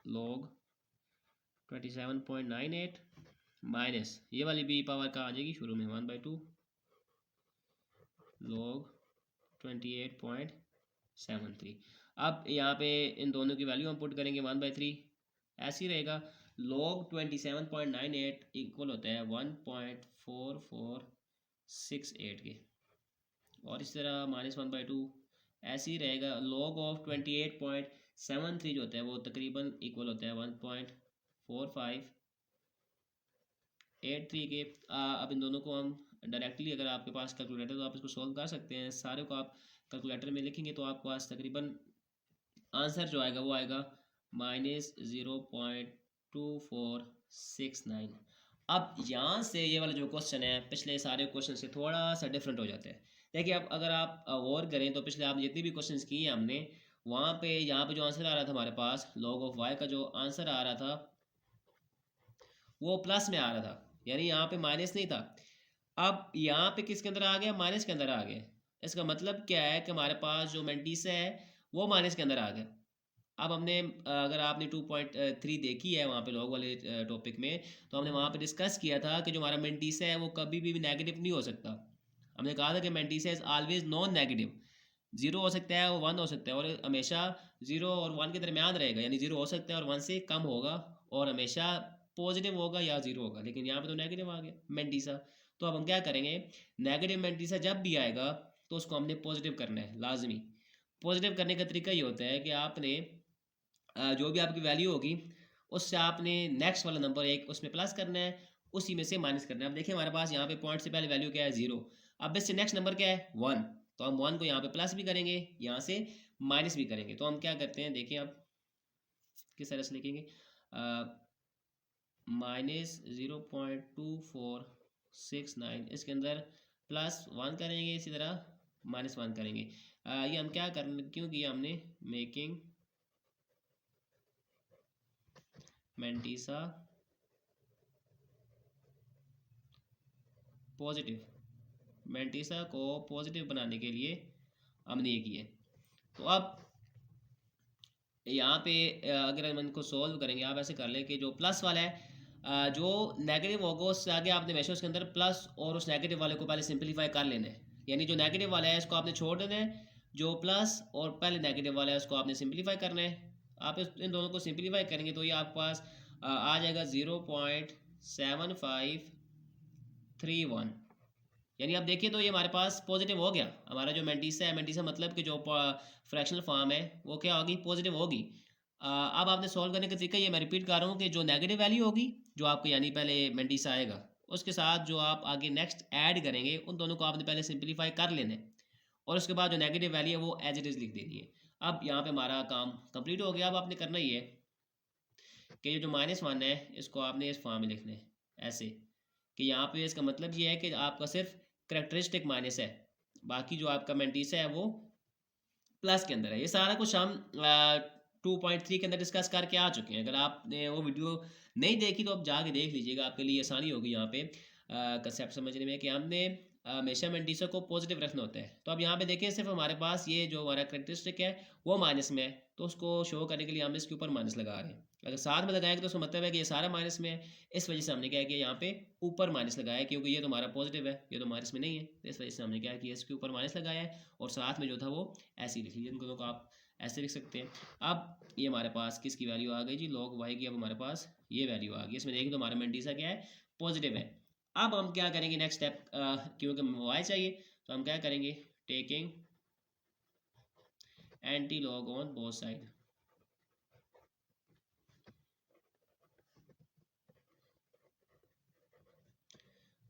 लॉग 27.98 माइनस ये वाली भी पावर का आ जाएगी शुरू में 1/2 लॉग 28.73। अब यहाँ पे इन दोनों की वैल्यू हम पुट करेंगे 1/3, ऐसे ही रहेगा। लॉग 27.98 इक्वल होता है 1.4468 के, और इस तरह -1/2 ऐसे ही रहेगा। लॉग ऑफ 28.73 जो होता है वो तकरीबन इक्वल होता है 1.4583 के। अब इन दोनों को हम डायरेक्टली, अगर आपके पास कैलकुलेटर तो आप इसको सॉल्व कर सकते हैं, सारे को आप कैलकुलेटर में लिखेंगे तो आपके पास तकरीबन आंसर जो आएगा वो आएगा -0.2469। अब यहाँ से ये वाला जो क्वेश्चन है पिछले सारे क्वेश्चन से थोड़ा सा डिफरेंट हो जाता है। देखिए अब अगर आप गौर करें तो पिछले आप जितनी भी क्वेश्चंस किए हमने, वहाँ पे यहाँ पे जो आंसर आ रहा था हमारे पास लॉग ऑफ वाई का जो आंसर आ रहा था वो प्लस में आ रहा था, यानी यहाँ पे माइनस नहीं था। अब यहाँ पे किसके अंदर आ गया, माइनस के अंदर आ गया। इसका मतलब क्या है कि हमारे पास जो मेंटिस है वो माइनस के अंदर आ गया। अब हमने अगर आपने 2.3 देखी है वहाँ पे लॉग वाले टॉपिक में, तो हमने वहाँ पे डिस्कस किया था कि जो हमारा मेंटिस है वो कभी भी नेगेटिव नहीं हो सकता। हमने कहा था कि mantis is always non negative, zero हो सकता है और वन हो सकता है, और हमेशा जीरो और वन के दरमियान रहेगा, यानी जीरो हो सकता है और वन से कम होगा, और हमेशा पॉजिटिव होगा या जीरो होगा। लेकिन यहाँ पे तो नेगेटिव आ गया मेंटिसा। तो अब हम क्या करेंगे, नेगेटिव मेंटिसा जब भी आएगा तो उसको हमने पॉजिटिव करना है लाजमी। पॉजिटिव करने का तरीका ये होता है कि आपने जो भी आपकी वैल्यू होगी उससे आपने नेक्स्ट वाला नंबर एक उसमें प्लस करना है, उसी में से माइनस करना है। अब देखिए हमारे पास यहाँ पे पॉइंट से पहले वैल्यू क्या है, 0। अब इससे नेक्स्ट नंबर क्या है, 1, तो हम 1 को यहाँ पे प्लस भी करेंगे, यहाँ से माइनस भी करेंगे। तो हम क्या करते हैं, देखिए आप किस तरह से लिखेंगे, -0.2469, इसके अंदर +1 करेंगे, इसी तरह -1 करेंगे। ये हम क्या कर, क्योंकि हमने मेकिंग मैंटीसा पॉजिटिव, मैंटीसा को पॉजिटिव बनाने के लिए हमने ये किया। तो अब यहाँ पे अगर हम इनको सोल्व करेंगे, आप ऐसे कर लें कि जो प्लस वाला है जो नेगेटिव होगा उससे आगे आपने हमेशा उसके अंदर प्लस और उस नेगेटिव वाले को पहले सिंपलीफाई कर लेना है। यानी जो नेगेटिव वाला है इसको आपने छोड़ देना है, जो प्लस और पहले नेगेटिव वाला है उसको आपने सिंपलीफाई करना है। आप इन दोनों को सिंपलीफाई करेंगे तो ये आपके पास आ जाएगा 0.7531। यानी आप देखिए तो ये हमारे पास पॉजिटिव हो गया। हमारा जो मेंटीसा है, मेंटीसा मतलब कि जो फ्रैक्शनल फॉर्म है वो क्या होगी, पॉजिटिव होगी। अब आपने सॉल्व करने का तरीका ये मैं रिपीट कर रहा हूँ कि जो नेगेटिव वैल्यू होगी जो आपको यानी पहले मेंटीसा आएगा उसके साथ जो आप आगे नेक्स्ट ऐड करेंगे उन दोनों को आपने पहले सिंपलीफाई कर लेना है और उसके बाद जो नेगेटिव वैल्यू है वो एज इट इज़ लिख देनी है। अब यहाँ पे हमारा काम कंप्लीट हो गया। अब आपने करना ही है कि ये जो -1 है इसको आपने इस फॉर्म में लिखना है ऐसे कि यहाँ पे इसका मतलब ये है कि आपका सिर्फ करेक्टरिस्टिक माइनस है, बाकी जो आपका मेंटीसा है वो प्लस के अंदर है। ये सारा कुछ हम 2.3 के अंदर डिस्कस करके आ चुके हैं। अगर आपने वो वीडियो नहीं देखी तो आप जाके देख लीजिएगा, आपके लिए आसानी होगी यहाँ पे कंसेप्ट समझने में कि हमने हमेशा मेंटीसा को पॉजिटिव रखना होता है। तो अब यहाँ पे देखिए सिर्फ हमारे पास ये जो हमारा करेक्टरिस्टिक है वो माइनस में है, तो उसको शो करने के लिए हम इसके ऊपर माइनस लगा रहे हैं। अगर साथ में लगाएंगे तो उसका मतलब है कि ये सारा माइनस में है, इस वजह से हमने क्या किया यहाँ पे ऊपर माइनस लगाया है, क्योंकि ये तो हमारा पॉजिटिव है, ये तो माइनस में नहीं है, तो इस वजह से हमने क्या किया इसके ऊपर माइनस लगाया है और साथ में जो था वो ऐसे ही लिख लीजिए। इनको तो आप ऐसे लिख सकते हैं। अब ये हमारे पास किसकी वैल्यू आ गई जी, log y की। अब हमारे पास ये वैल्यू आ गई। इसमें देखिए तो हमारा मेंटीसा क्या है, पॉजिटिव है। अब हम क्या करेंगे नेक्स्ट स्टेप, क्योंकि y चाहिए तो हम क्या करेंगे, taking anti log on both side.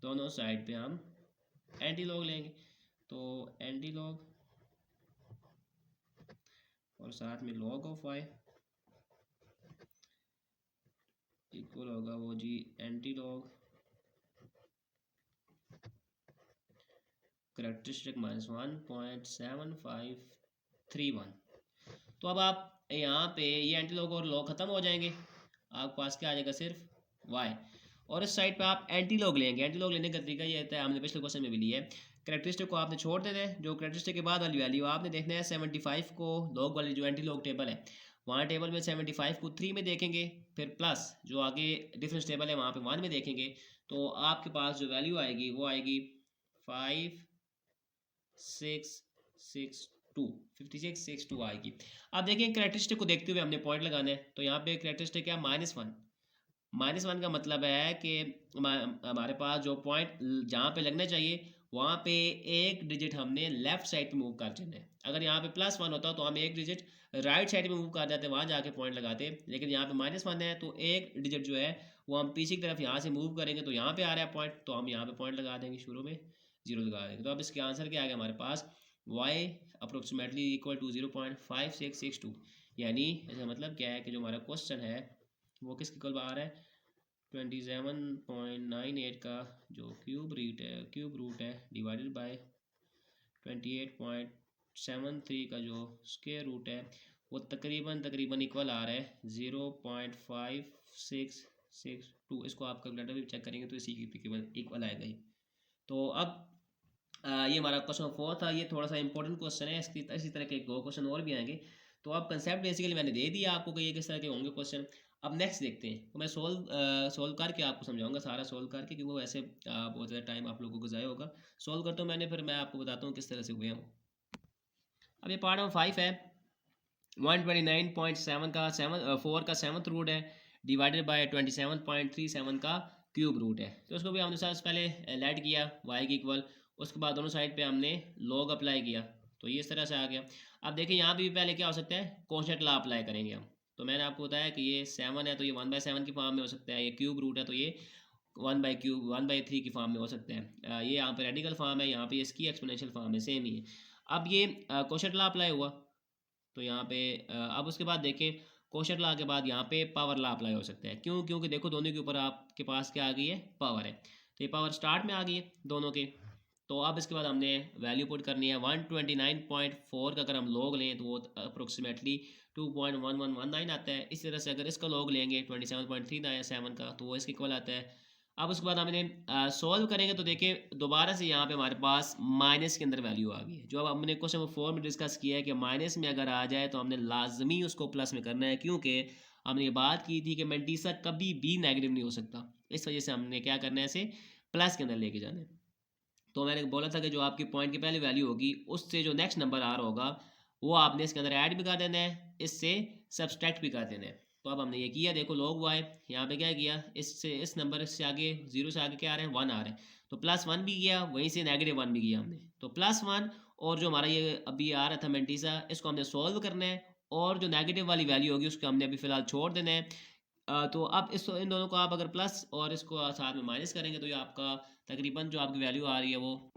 दोनों साइड पे हम एंटी लॉग लेंगे, तो एंटी लॉग और साथ में log ऑफ y इक्वल होगा वो जी एंटी लॉग करेक्टरिस्टिक -1.7531। तो अब आप यहाँ पे ये एंटी लॉग और लॉग ख़त्म हो जाएंगे, आपके पास क्या आ जाएगा सिर्फ y। और इस साइड पे आप एंटी लॉग लेंगे। एंटी लॉग लेने का तरीका ये होता है, हमने पिछले क्वेश्चन में भी लिया है, करेक्टरिस्टिक को आपने छोड़ देना है, जो करेक्टरिस्टिक के बाद वाली वैल्यू आपने देखना है 75 को लॉग वाली जो एंटी लॉग टेबल है वहाँ टेबल में 75 को 3 में देखेंगे, फिर प्लस जो आगे डिफरेंस टेबल है वहाँ पे 1 में देखेंगे, तो आपके पास जो वैल्यू आएगी वो आएगी 5662 आएगी। अब देखिए करेक्टरिस्टिक को देखते हुए हमने पॉइंट लगाना है, तो यहाँ पे करेक्टरिस्टिक क्या, -1। -1 का मतलब है कि हमारे पास जो पॉइंट जहाँ पे लगना चाहिए वहाँ पे एक डिजिट हमने लेफ्ट साइड पे मूव कर देना है। अगर यहाँ पे +1 होता तो हम एक डिजिट राइट साइड पे मूव कर जाते, वहाँ जाके पॉइंट लगाते, लेकिन यहाँ पे -1 है तो एक डिजिट जो है वो हम पीछे की तरफ यहाँ से मूव करेंगे, तो यहाँ पे आ रहा है पॉइंट, तो हम यहाँ पे पॉइंट लगा देंगे, शुरू में 0 लगा देंगे। तो अब इसके आंसर क्या आ गया हमारे पास, y अप्रोक्सीमेटली इक्वल टू 0.5662। यानी इसका मतलब क्या है कि जो हमारा क्वेश्चन है वो किसके इक्वल आ रहा है, 27.98 का जो क्यूब रूट है डिवाइडेड बाय 28.73 का जो स्क्वायर रूट है वो तकरीबन इक्वल आ रहा है 0.5662। इसको आप कैलकुलेटर भी चेक करेंगे तो इसी के इक्वल आएगा ये। तो अब ये हमारा क्वेश्चन 4 था। ये थोड़ा सा इंपॉर्टेंट क्वेश्चन है, इसी तरह के 2 क्वेश्चन और भी आएंगे। तो अब कंसेप्ट बेसिकली मैंने दे दिया आपको कि ये किस तरह के होंगे क्वेश्चन। अब नेक्स्ट देखते हैं, तो मैं सोल्व करके आपको समझाऊंगा, सारा सोल्व करके, क्योंकि वो वैसे बहुत ज़्यादा टाइम आप लोगों को ज़ाया होगा। सोल्व करता हूँ मैंने, फिर मैं आपको बताता हूँ किस तरह से हुए हैं। अब ये पार्ट नंबर 5 है, 129.7 का 4 का 7th रूट है डिवाइडेड बाय 27.37 का क्यूब रूट है। तो उसको भी हमने सबसे पहले लेट किया y की इक्वल, उसके बाद दोनों साइड पे हमने log अप्लाई किया, तो ये इस तरह से आ गया। अब देखिए यहाँ भी पहले क्या हो सकता है, कोशेंट लॉ अप्लाई करेंगे हम। तो मैंने आपको बताया कि ये 7 है तो ये 1/7 की फॉर्म में हो सकता है, ये क्यूब रूट है तो ये 1/3 की फॉर्म में हो सकता है। ये यहाँ पे रेडिकल फॉर्म है, यहाँ पे इसकी एक्सपोनेंशियल फॉर्म है, सेम ही है। अब ये कोशेंट लॉ अप्लाई हुआ, तो यहाँ पे अब उसके बाद देखें कोशेंट लॉ के बाद यहाँ पे पावर लॉ अप्लाई हो सकता है। क्यों, क्योंकि देखो दोनों के ऊपर आपके पास क्या आ गई है, पावर है, तो ये पावर स्टार्ट में आ गई है दोनों के। तो अब इसके बाद हमने वैल्यू पुट करनी है 129.4 का अगर हम लॉग लें तो वो अप्रोक्सीमेटली 2.1119 आता है। इसी तरह से अगर इसका लॉग लेंगे 27.397 का तो वो इसके इक्वल आता है। अब उसके बाद हमने सॉल्व करेंगे तो देखिए दोबारा से यहाँ पे हमारे पास माइनस के अंदर वैल्यू आ गई है। जो अब हमने क्वेश्चन नंबर 4 में डिस्कस किया है कि माइनस में अगर आ जाए तो हमने लाजमी उसको प्लस में करना है, क्योंकि हमने ये बात की थी कि मेंटीसा कभी भी नेगेटिव नहीं हो सकता। इस वजह से हमने क्या करना है, इसे प्लस के अंदर लेके जाना है। तो मैंने बोला था कि जो आपकी पॉइंट की पहली वैल्यू होगी उससे जो नेक्स्ट नंबर आ रहा होगा वो आपने इसके अंदर ऐड भी कर देना है, इससे सब्सट्रैक्ट भी कर देना है। तो अब हमने ये किया, देखो लॉग वाई यहाँ पे क्या किया, इससे इस नंबर से आगे जीरो से आगे क्या आ रहे हैं, 1 आ रहे हैं, तो +1 भी किया, वहीं से -1 भी किया हमने। तो +1 और जो हमारा ये अभी आ रहा था मेंटीसा, इसको हमने सॉल्व करना है और जो नेगेटिव वाली वैल्यू होगी उसको हमने अभी फ़िलहाल छोड़ देना है। तो अब इन दोनों को आप अगर प्लस और इसको साथ में माइनस करेंगे तो ये आपका तकरीबन जो आपकी वैल्यू आ रही है वो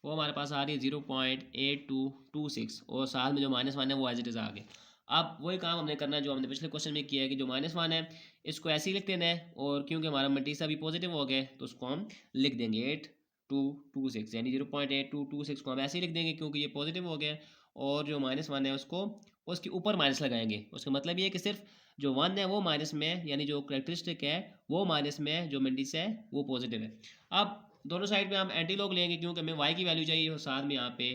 हमारे पास आ रही है 0.8226 और साथ में जो -1 है वो एज इट इज़ आ गया। अब वही काम हमने करना है जो हमने पिछले क्वेश्चन में किया है कि जो -1 है इसको ऐसे ही लिख देना है, और क्योंकि हमारा मल्टीसा भी पॉजिटिव हो गया तो उसको हम लिख देंगे 8226, यानी 0.8226 को हम ऐसे ही लिख देंगे क्योंकि ये पॉजिटिव हो गया। और जो -1 है उसको उसके ऊपर माइनस लगाएंगे। उसका मतलब ये है कि सिर्फ जो 1 है वो माइनस में है, यानी जो करेक्टरिस्टिक है वो माइनस में है, जो मेंटीसा है वो पॉजिटिव है। अब दोनों साइड पे हम एंटी लॉग लेंगे क्योंकि हमें y की वैल्यू चाहिए और साथ में यहाँ पे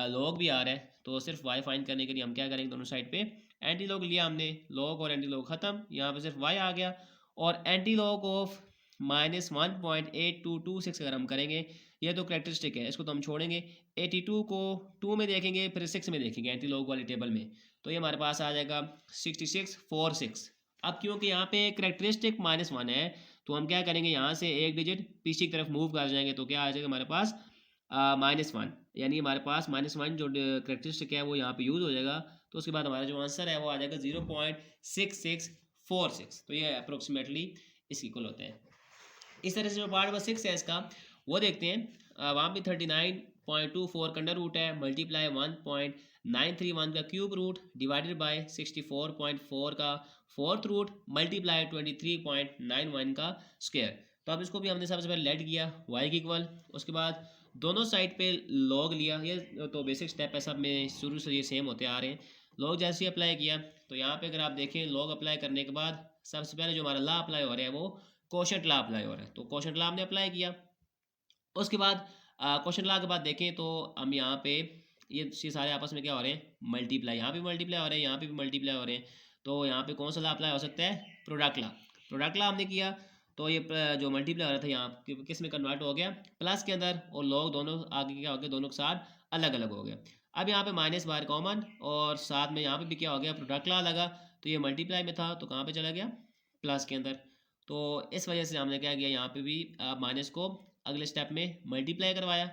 लॉग भी आ रहा है, तो सिर्फ y फाइंड करने के लिए हम क्या करेंगे, दोनों साइड पे एंटी लॉग लिया हमने, लॉग और एंटी लॉग ख़त्म, यहाँ पे सिर्फ y आ गया। और एंटी लॉग ऑफ -1.8226 अगर हम करेंगे, ये तो करेक्टरिस्टिक है, इसको तो हम छोड़ेंगे। 82 को 2 में देखेंगे फिर 6 में देखेंगे एंटी लॉग वाली टेबल में, तो ये हमारे पास आ जाएगा 6646। अब क्योंकि यहाँ पे करेक्टरिस्टिक -1 है तो हम क्या करेंगे, यहाँ से एक डिजिट पीछे की तरफ मूव कर जाएंगे तो क्या आ जाएगा हमारे पास -1, यानी हमारे पास -1 जो करेक्टरिस्टिक है वो यहाँ पे यूज़ हो जाएगा। तो उसके बाद हमारा जो आंसर है वो आ जाएगा 0.6646। तो ये अप्रोक्सीमेटली इसकी इक्वल होते हैं। इस तरह से जो पार्ट नंबर 6 है इसका वो देखते हैं। वहाँ पे 39.24 का अंडर रूट है, मल्टीप्लाई 1.931 का क्यूब रूट डिवाइडेड बाय 64.4 का फोर्थ रूट मल्टीप्लाई 23.91 का स्क्वायर। तो अब इसको भी हमने सबसे पहले लेट किया y की इक्वल, उसके बाद दोनों साइड पे लॉग लिया। ये तो बेसिक स्टेप है, सब में शुरू से ये सेम होते आ रहे हैं। लॉग जैसे ही अप्लाई किया तो यहाँ पे अगर आप देखें लॉग अप्लाई करने के बाद सबसे पहले जो हमारा ला अप्लाई हो रहा है वो क्वोशंट ला अप्लाई हो रहा है, तो क्वोशंट ला हमने अप्लाई किया। उसके बाद क्वेश्चन ला के बाद देखें तो हम यहाँ पे ये सारे आपस में क्या हो रहे हैं, मल्टीप्लाई, यहाँ पे मल्टीप्लाई हो रहे हैं, यहाँ पे भी मल्टीप्लाई हो रहे हैं। तो यहाँ पे कौन सा ला अप्लाई हो सकता है, प्रोडक्ट ला। प्रोडक्ट ला हमने किया तो ये जो मल्टीप्लाई हो रहा था यहाँ किस में कन्वर्ट हो गया, प्लस के अंदर, और लॉग दोनों आगे क्या हो गया, दोनों के साथ अलग अलग हो गया। अब यहाँ पे माइनस बाहर कॉमन और साथ में यहाँ पे भी क्या हो गया, प्रोडक्ट ला लगा, तो ये मल्टीप्लाई में था तो कहाँ पे चला गया, प्लस के अंदर। तो इस वजह से हमने क्या किया, यहाँ पे भी माइनस को अगले स्टेप में मल्टीप्लाई करवाया।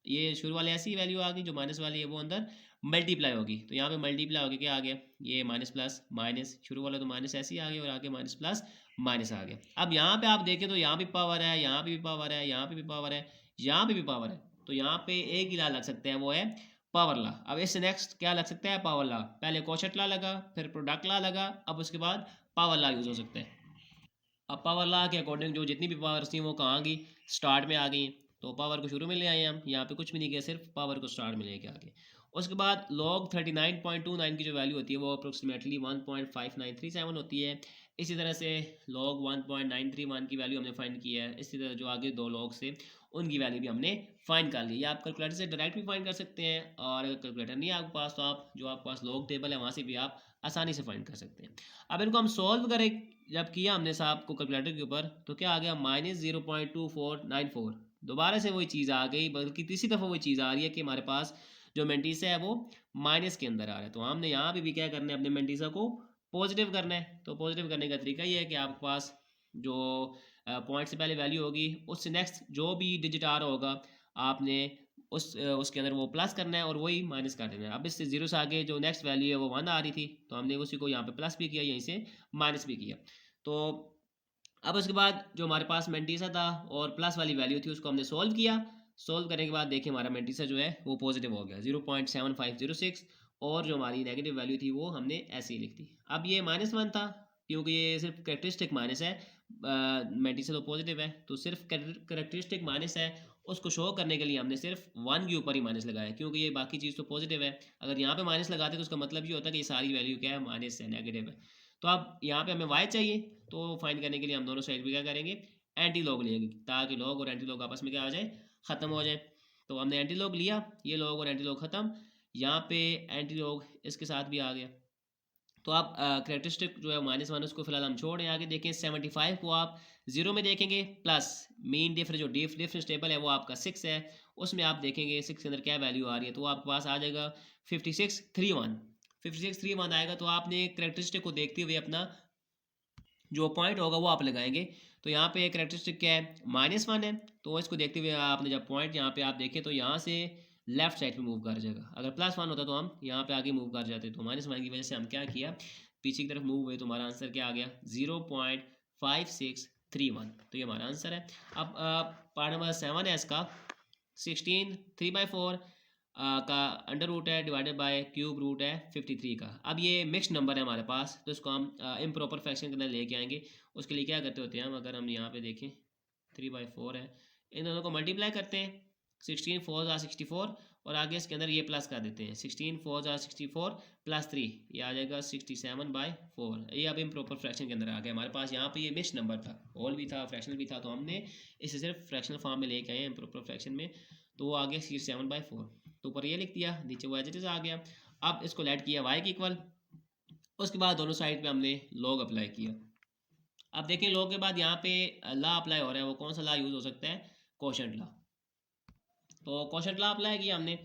ये शुरू वाले ऐसी वैल्यू आ गई, जो माइनस वाली है वो अंदर मल्टीप्लाई होगी, तो यहाँ पे मल्टीप्लाई होगी क्या आ गया, ये माइनस प्लस माइनस, शुरू वाला तो माइनस ऐसे ही आ गया और आगे माइनस प्लस माइनस आ गया। अब यहाँ पे आप देखें तो यहाँ भी पावर है, यहाँ पे भी पावर है, यहाँ पे भी पावर है, यहाँ पे भी पावर है, तो यहाँ पे एक ही ला लग सकता है वो है पावर ला। अब इससे नेक्स्ट क्या लग सकता है, पावर ला। पहले क्वोशंट ला लगा, फिर प्रोडक्ट ला लगा, अब उसके बाद पावर ला यूज़ हो सकता है। अब पावर लॉ के अकॉर्डिंग जो जितनी भी पावर्स थी वो कहाँ गई, स्टार्ट में आ गई। तो पावर को शुरू में ले आए हम, यहाँ पे कुछ भी नहीं किया, सिर्फ पावर को स्टार्ट में लेके आ गए। उसके बाद लॉग 39.29 की जो वैल्यू होती है वो अप्रोक्सीमेटली 1.5937 होती है। इसी तरह से लॉग 1.931 की वैल्यू हमने फाइंड की है। इसी तरह जो आगे दो लॉग से उनकी वैल्यू भी हमने फाइंड कर ली। या आप कैलकुलेटर से डायरेक्ट भी फाइंड कर सकते हैं, और अगर कैलकुलेटर नहीं है आपके पास तो आप जो आपके पास लॉग टेबल है वहाँ से भी आप आसानी से फाइंड कर सकते हैं। अब इनको हम सॉल्व करें, जब किया हमने साहब को कैलकुलेटर के ऊपर तो क्या आ गया, -0.2494। दोबारा से वही चीज़ आ गई, बल्कि तीसरी दफ़ा वही चीज़ आ रही है कि हमारे पास जो मेंटीसा है वो माइनस के अंदर आ रहा है। तो हमने यहाँ पे भी क्या करना है, अपने मेंटीसा को पॉजिटिव करना है। तो पॉजिटिव करने का तरीका ये है कि आपके पास जो पॉइंट से पहले वैल्यू होगी उससे नेक्स्ट जो भी डिजिट आ रहा होगा आपने उसके अंदर वो प्लस करना है और वही माइनस कर देना है। अब इससे जीरो से आगे जो नेक्स्ट वैल्यू है वो 1 आ रही थी, तो हमने उसी को यहाँ पे प्लस भी किया, यहीं से माइनस भी किया। तो अब उसके बाद जो हमारे पास मेंटीसा था और प्लस वाली वैल्यू थी उसको हमने सोल्व किया। सोल्व करने के बाद देखिए हमारा मेंटीसा जो है वो पॉजिटिव हो गया 0.7506, और जो हमारी नेगेटिव वैल्यू थी वो हमने ऐसे ही लिख दी। अब ये -1 था क्योंकि ये सिर्फ कैरेक्टरिस्टिक माइनस है, मेंटीसा तो पॉजिटिव है तो सिर्फ कैरेक्टरिस्टिक माइनस है, उसको शो करने के लिए हमने सिर्फ 1 के ऊपर ही माइनस लगाया, क्योंकि ये बाकी चीज़ तो पॉजिटिव है। अगर यहाँ पे माइनस लगाते तो उसका मतलब ये होता है कि ये सारी वैल्यू क्या है, माइनस है, नेगेटिव है। तो अब यहाँ पे हमें y चाहिए, तो फाइंड करने के लिए हम दोनों साइड पे क्या करेंगे, एंटी लॉग लेंगे, ताकि लॉग और एंटी लॉग आपस में क्या हो जाए, ख़त्म हो जाए। तो हमने एंटी लॉग लिया, ये लॉग और एंटी लॉग ख़त्म, यहाँ पे एंटी लॉग इसके साथ भी आ गया। तो आप करेक्टरिस्टिक जो है -1 उसको फिलहाल हम छोड़ रहे हैं। आगे देखें 75 को आप 0 में देखेंगे, प्लस मीन डिफरेंस जो डिफरेंस टेबल है वो आपका 6 है, उसमें आप देखेंगे 6 के अंदर क्या वैल्यू आ रही है, तो आपके पास आ जाएगा 5631। 5631 आएगा, तो आपने करेक्टरिस्टिक को देखते हुए अपना जो पॉइंट होगा वो आप लगाएंगे। तो यहाँ पे करेक्टरिस्टिक क्या है, -1 है, तो इसको देखते हुए आपने जब पॉइंट यहाँ पे आप देखें तो यहाँ से लेफ्ट साइड पे मूव कर जाएगा। अगर +1 होता तो हम यहाँ पे आगे मूव कर जाते, तो -1 की वजह से हम क्या किया, पीछे की तरफ मूव हुए, तो हमारा आंसर क्या आ गया, 0.5631। तो ये हमारा आंसर है। अब पार्ट नंबर 7 है इसका, 16 3/4 का अंडर रूट है, डिवाइडेड बाय क्यूब रूट है 53 का। अब ये मिक्स्ड नंबर है हमारे पास, तो इसको हम इम्प्रॉपर फ्रैक्शन के अंदर लेके आएंगे। उसके लिए क्या करते होते हैं हम, अगर हम यहाँ पे देखें 3/4 है, इन दोनों को मल्टीप्लाई करते हैं, 16 4 ज़ा 64, और आगे इसके अंदर ये प्लस कर देते हैं, 16 4 ज़ा 64 प्लस 3, ये आ जाएगा 67/4। ये अब इम्प्रॉपर फ्रैक्शन के अंदर आ गया हमारे पास। यहाँ पे ये मिक्स्ड नंबर था, होल भी था, फ्रैक्शनल भी था, तो हमने इसे सिर्फ फ्रैक्शनल फॉर्म में लेके आए हैं इम्प्रॉपर फ्रैक्शन में, तो वो आ गया 67/4। तो ऊपर ये लिख दिया, नीचे वो एज इट इज़ आ गया। अब इसको लेट किया y के इक्वल, उसके बाद दोनों साइड पे हमने लॉग अप्लाई किया। अब देखें लॉग के बाद यहाँ पे ला अप्लाई हो रहा है, वो कौन सा ला यूज़ हो सकता है, कोशेंट ला। तो कोशेंट ला अप्लाई किया हमने,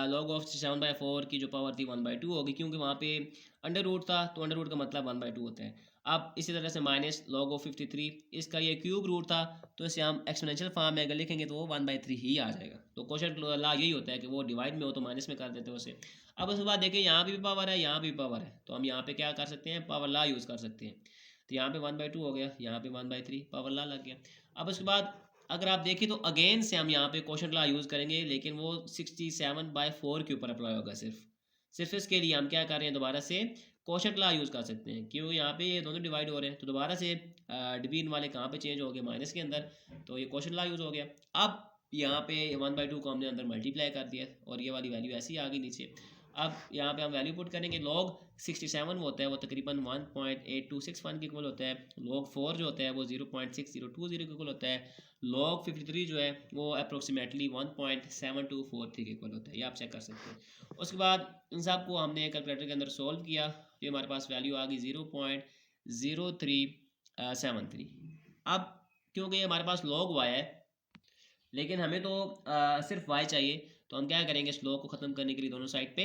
लॉग ऑफ 7/4 की जो पावर थी 1/2 होगी, क्योंकि वहाँ पे अंडर रूट था, तो अंडर रूट का मतलब 1/2 होता है। अब इसी तरह से माइनस लॉग ऑफ 53, इसका ये क्यूब रूट था, तो इसे हम एक्सपोनेंशियल फॉर्म में अगर लिखेंगे तो वो 1/3 ही आ जाएगा। तो कोशेंट ला यही होता है कि वो डिवाइड में हो तो माइनस में कर देते हैं उसे। अब उसके बाद देखिए यहाँ भी पावर है, यहाँ भी पावर है, तो हम यहाँ पे क्या कर सकते हैं, पावर ला यूज़ कर सकते हैं। तो यहाँ पे 1/2 हो गया, यहाँ पे 1/3, पावर ला लग गया। अब उसके बाद अगर आप देखें तो अगेन से हम यहाँ पे क्वोशंट लॉ यूज़ करेंगे, लेकिन वो 67/4 के ऊपर अप्लाई होगा सिर्फ इसके लिए हम क्या कर रहे हैं, दोबारा से क्वोशंट लॉ यूज़ कर सकते हैं, क्यों यहाँ पे ये दोनों डिवाइड हो रहे हैं, तो दोबारा से डिवीजन वाले कहाँ पे चेंज हो गए, माइनस के अंदर, तो ये क्वोशंट लॉ यूज़ हो गया। अब यहाँ पे 1/2 को हमने अंदर मल्टीप्लाई कर दिया, और ये वाली वैल्यू ऐसी आ गई नीचे। अब यहाँ पे हम वैल्यू पुट करेंगे, लॉग 67 होता है वो तकरीबन 1.8261 के इक्वल होता है, लॉग 4 जो होता है वो 0.6020 के इक्वल होता है, लॉग 53 जो है वो अप्रोक्सीमेटली 1.7243 के इक्वल होता है, ये आप चेक कर सकते हैं। उसके बाद इन सब को हमने कैलकुलेटर के अंदर सोल्व किया, तो हमारे पास वैल्यू आ गई 0.0373। अब क्योंकि हमारे पास लॉग वाई है, लेकिन हमें तो सिर्फ y चाहिए, तो हम क्या करेंगे, इस लॉग को ख़त्म करने के लिए दोनों साइड पे